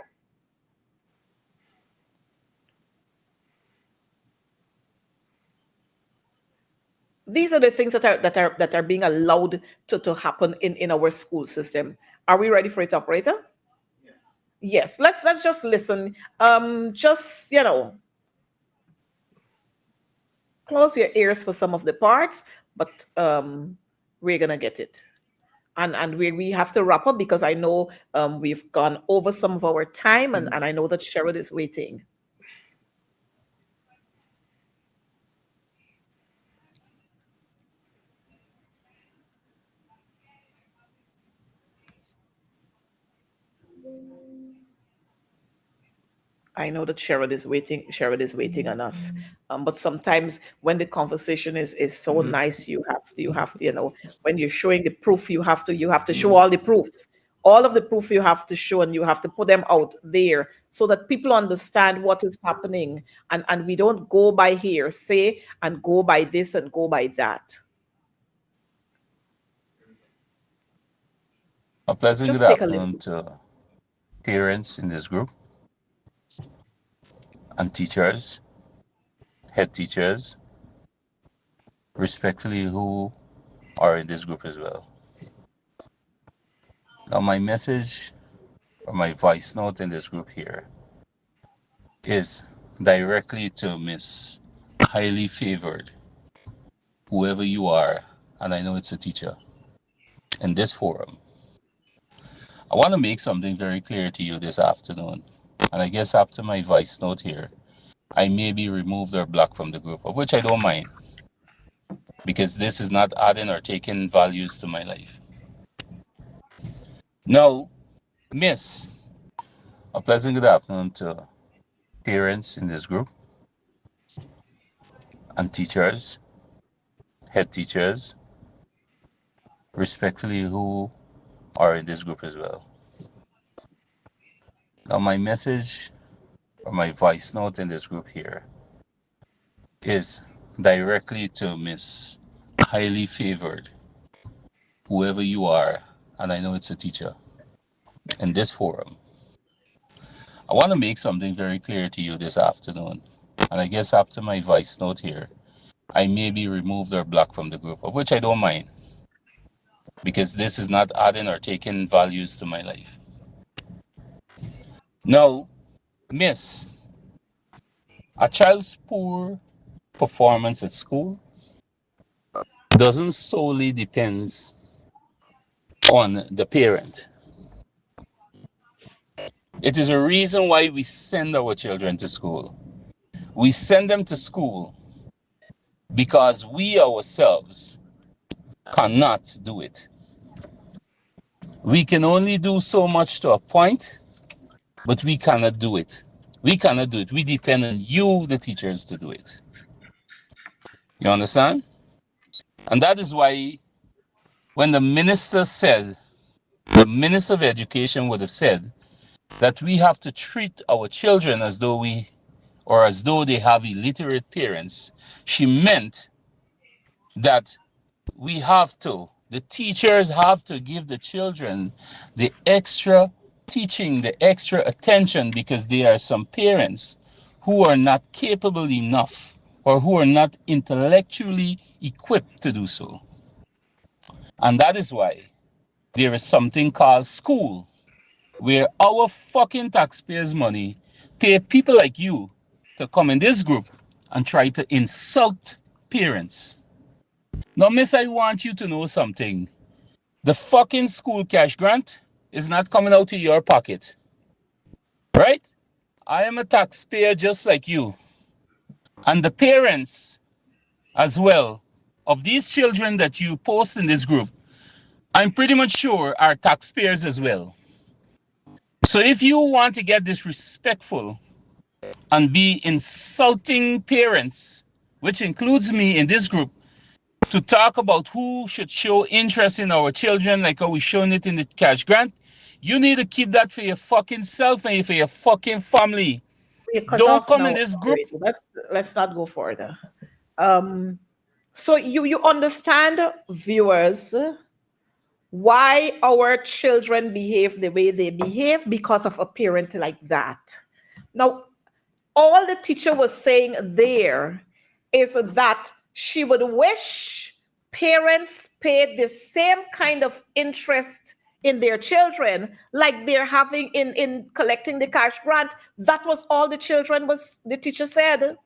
These are the things that are being allowed to happen in our school system. Are we ready for it, operator? Yes. Let's just listen. Just close your ears for some of the parts, but we're gonna get it. And we have to wrap up because I know we've gone over some of our time, and I know that Cheryl is waiting. I know that Sherrod is waiting. Sherrod is waiting on us. But sometimes when the conversation is so nice, you know, when you're showing the proof, you have to show all the proof, all of the proof you have to show, and you have to put them out there so that people understand what is happening, and we don't go by hearsay and go by this and go by that. A pleasant good Just take a afternoon listen. to parents in this group and teachers, head teachers, respectfully, who are in this group as well. Now, my message or my voice note in this group here is directly to Miss Highly Favored, whoever you are, and I know it's a teacher in this forum. I want to make something very clear to you this afternoon. And I guess after my voice note here, I may be removed or blocked from the group, of which I don't mind, because this is not adding or taking values to my life. Now, Miss, a pleasant good afternoon to parents in this group and teachers, head teachers, respectfully, who are in this group as well. Now, my message or my voice note in this group here is directly to Miss Highly Favored, whoever you are, and I know it's a teacher in this forum. I want to make something very clear to you this afternoon. And I guess after my voice note here, I may be removed or blocked from the group, of which I don't mind, because this is not adding or taking values to my life. Now, Miss, a child's poor performance at school doesn't solely depends on the parent. It is a reason why we send our children to school. We send them to school because we ourselves cannot do it. We can only do so much to a point, but we cannot do it. We cannot do it. We depend on you, the teachers, to do it. You understand? And that is why when the minister of education would have said that we have to treat our children as though they have illiterate parents, she meant that the teachers have to give the children the extra teaching, the extra attention, because there are some parents who are not capable enough or who are not intellectually equipped to do so. And that is why there is something called school, where our fucking taxpayers' money pay people like you to come in this group and try to insult parents. Now, miss, I want you to know something. The fucking school cash grant is not coming out of your pocket, right? I am a taxpayer just like you. And the parents as well of these children that you post in this group, I'm pretty much sure are taxpayers as well. So if you want to get disrespectful and be insulting parents, which includes me in this group, to talk about who should show interest in our children like how we're showing it in the cash grant, you need to keep that for your fucking self and for your fucking family. You cut Don't off come in now. this group. Wait, let's not go further. So you understand, viewers, why our children behave the way they behave because of a parent like that. Now, all the teacher was saying there is that she would wish parents paid the same kind of interest in their children like they're having in collecting the cash grant. That was all the teacher said.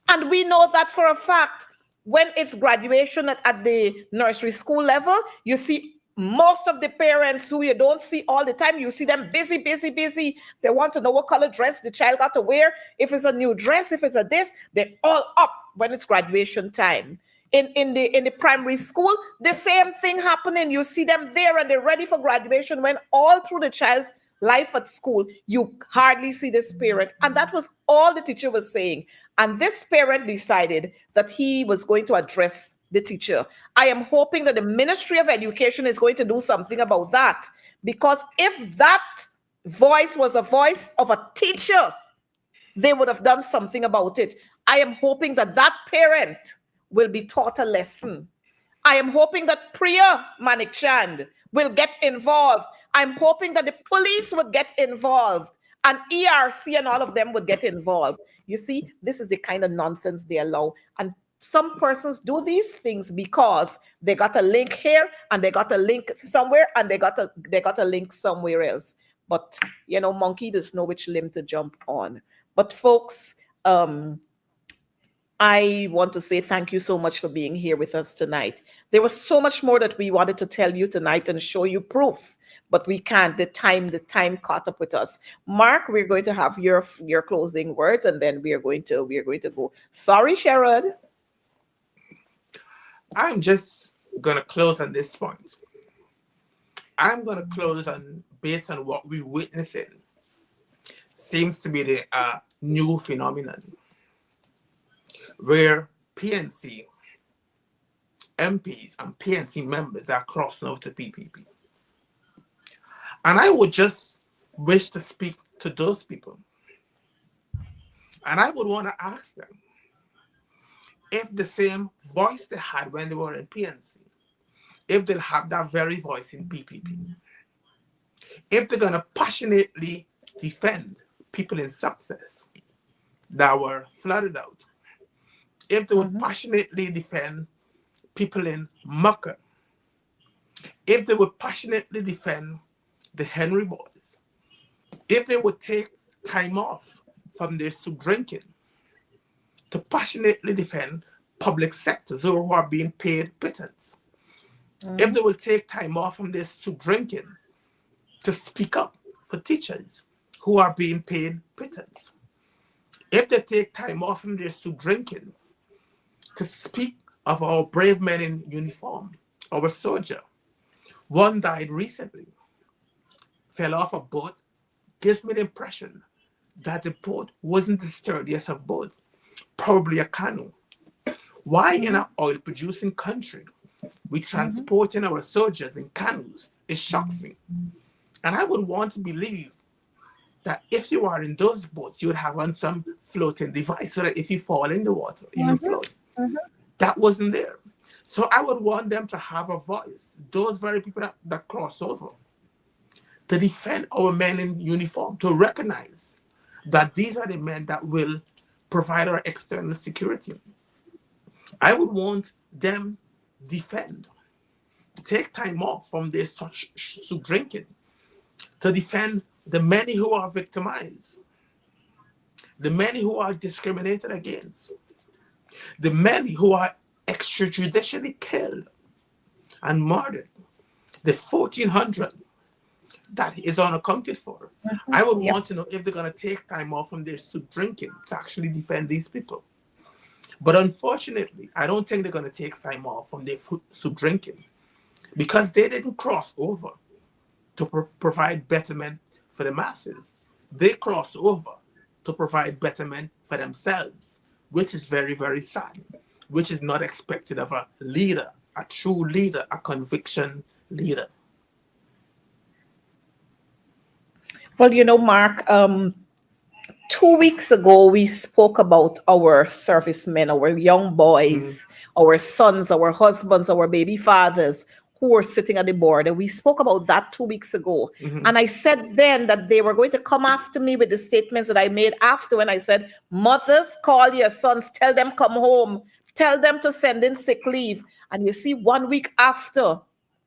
And we know that for a fact. When it's graduation at the nursery school level, you see most of the parents who you don't see all the time, you see them busy. They want to know what color dress the child got to wear. If it's a new dress, if it's a this, they're all up when it's graduation time. In the primary school, the same thing happening. You see them there and they're ready for graduation when all through the child's life at school, you hardly see this parent. And that was all the teacher was saying. And this parent decided that he was going to address the teacher. I am hoping that the Ministry of Education is going to do something about that. Because if that voice was a voice of a teacher, they would have done something about it. I am hoping that that parent will be taught a lesson. I am hoping that Priya Manikchand will get involved. I'm hoping that the police would get involved and ERC and all of them would get involved. You see, this is the kind of nonsense they allow. And some persons do these things because they got a link here and they got a link somewhere and they got a link somewhere else. But, you know, monkey doesn't know which limb to jump on. But folks, I want to say thank you so much for being here with us tonight. There was so much more that we wanted to tell you tonight and show you proof, but we can't. The time caught up with us. Mark, we're going to have your closing words, and then we are going to go. Sorry, Sherrod. I'm just gonna close on this point. I'm gonna close on based on what we're witnessing. Seems to be the new phenomenon where PNC MPs and PNC members are crossing over to PPP. And I would just wish to speak to those people. And I would want to ask them if the same voice they had when they were in PNC, if they'll have that very voice in PPP, if they're going to passionately defend people in success that were flooded out, if they would passionately defend people in Mucker, if they would passionately defend the Henry boys, if they would take time off from their soup drinking to passionately defend public sectors who are being paid pittance, if they will take time off from their soup drinking to speak up for teachers who are being paid pittance, if they take time off from their soup drinking to speak of our brave men in uniform, our soldier. One died recently, fell off a boat, gives me the impression that the boat wasn't the sturdiest of boat, probably a canoe. Why in an oil-producing country we transporting our soldiers in canoes? It shocks me. And I would want to believe that if you are in those boats, you would have on some floating device so that if you fall in the water, you will float. That wasn't there. So I would want them to have a voice, those very people that cross over, to defend our men in uniform, to recognize that these are the men that will provide our external security. I would want them defend, take time off from their soup drinking, to defend the many who are victimized, the many who are discriminated against, the many who are extrajudicially killed and murdered, the 1,400 that is unaccounted for. I would want to know if they're going to take time off from their soup drinking to actually defend these people. But unfortunately, I don't think they're going to take time off from their soup drinking because they didn't cross over to provide betterment for the masses. They cross over to provide betterment for themselves, which is very, very sad, which is not expected of a leader, a true leader, a conviction leader. Well, you know, Mark, 2 weeks ago, we spoke about our servicemen, our young boys, our sons, our husbands, our baby fathers who were sitting at the board. And we spoke about that 2 weeks ago. And I said then that they were going to come after me with the statements that I made after when I said, mothers, call your sons, tell them come home, tell them to send in sick leave. And you see, 1 week after,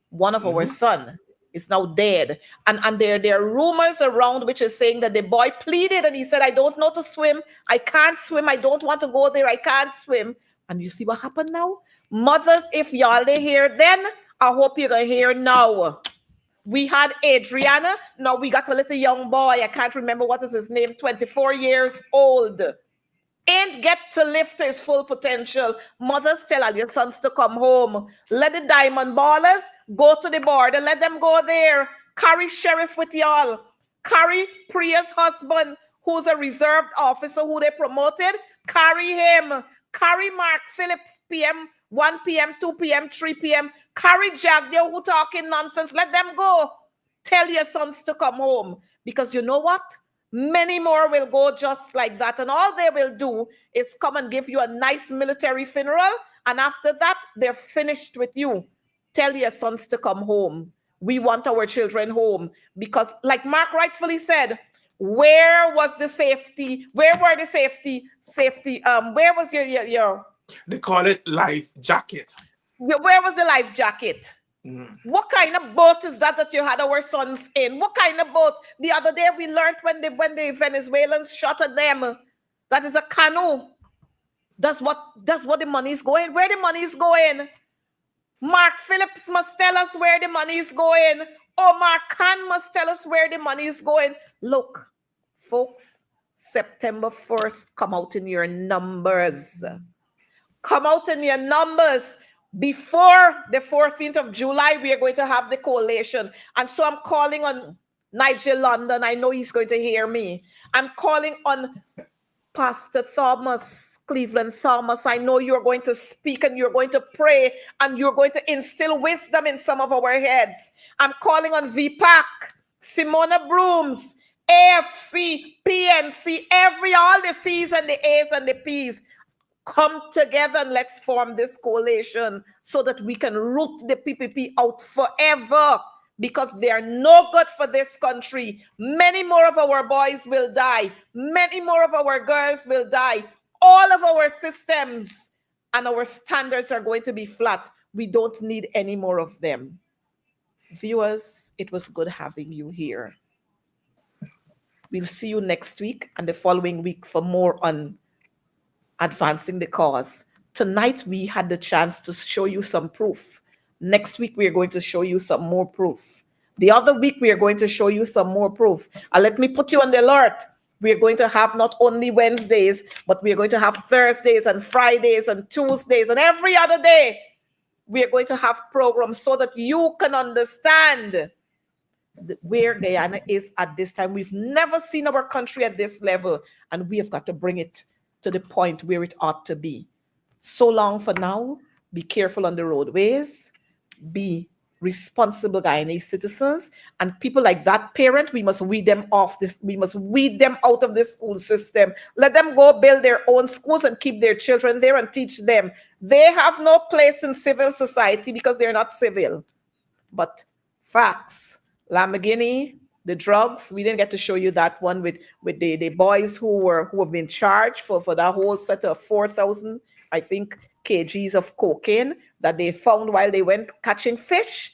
one of our son is now dead. And there are rumors around which is saying that the boy pleaded and he said, I don't know to swim. I can't swim. I don't want to go there. I can't swim. And you see what happened now? Mothers, if y'all didn't hear then, I hope you're going to hear now. We had Adriana. Now we got a little young boy. I can't remember what is his name. 24 years old. Ain't get to live to his full potential. Mothers, tell all your sons to come home. Let the diamond ballers go to the border. Let them go there. Carry sheriff with y'all. Carry Priya's husband, who's a reserved officer who they promoted. Carry him. Carry Mark Phillips, PM, 1 p.m., 2 p.m., 3 p.m. Carry Jagdeo, who talking nonsense. Let them go. Tell your sons to come home. Because you know what? Many more will go just like that. And all they will do is come and give you a nice military funeral. And after that, they're finished with you. Tell your sons to come home. We want our children home. Because like Mark rightfully said, where was the safety? Where were the safety? Where was your They call it life jacket. where was the life jacket? What kind of boat is that you had our sons in? What kind of boat? The other day we learned when the Venezuelans shot at them, that is a canoe. That's what the money is going. Where the money is going? Mark Phillips must tell us where the money is going. Omar Khan must tell us where the money is going. Look, folks, September 1st, come out in your numbers. Come out in your numbers. Before the 14th of July, we are going to have the collation. And so I'm calling on Nigel London. I know he's going to hear me. I'm calling on Pastor Thomas, Cleveland Thomas. I know you're going to speak and you're going to pray and you're going to instill wisdom in some of our heads. I'm calling on VPAC, Simona Brooms, AFC, PNC, all the C's and the A's and the P's. Come together and let's form this coalition so that we can root the PPP out forever, because they are no good for this country. Many more of our boys will die. Many more of our girls will die. All of our systems and our standards are going to be flat. We don't need any more of them. Viewers, it was good having you here. We'll see you next week and the following week for more on advancing the cause. Tonight, we had the chance to show you some proof. Next week, we are going to show you some more proof. The other week, we are going to show you some more proof. And let me put you on the alert. We are going to have not only Wednesdays, but we are going to have Thursdays and Fridays and Tuesdays and every other day. We are going to have programs so that you can understand where Guyana is at this time. We've never seen our country at this level, and we have got to bring it to the point where it ought to be. So long for now. Be careful on the roadways. Be responsible Guyanese citizens. And people like that parent, we must weed them off this. We must weed them out of the school system. Let them go build their own schools and keep their children there and teach them. They have no place in civil society because they're not civil. But facts, Lamborghini, the drugs, we didn't get to show you that one with the boys who have been charged for that whole set of 4,000, I think, kgs of cocaine that they found while they went catching fish.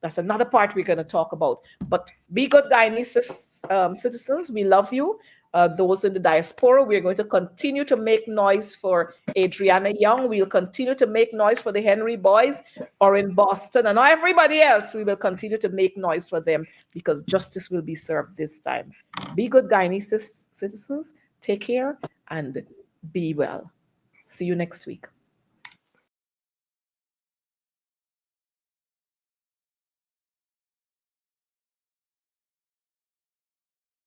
That's another part we're going to talk about. But be good Guyanese citizens. We love you. Those in the diaspora, we're going to continue to make noise for Adriana Young. We'll continue to make noise for the Henry boys, or in Boston, and everybody else. We will continue to make noise for them because justice will be served this time. Be good Guyanese citizens. Take care and be well. See you next week.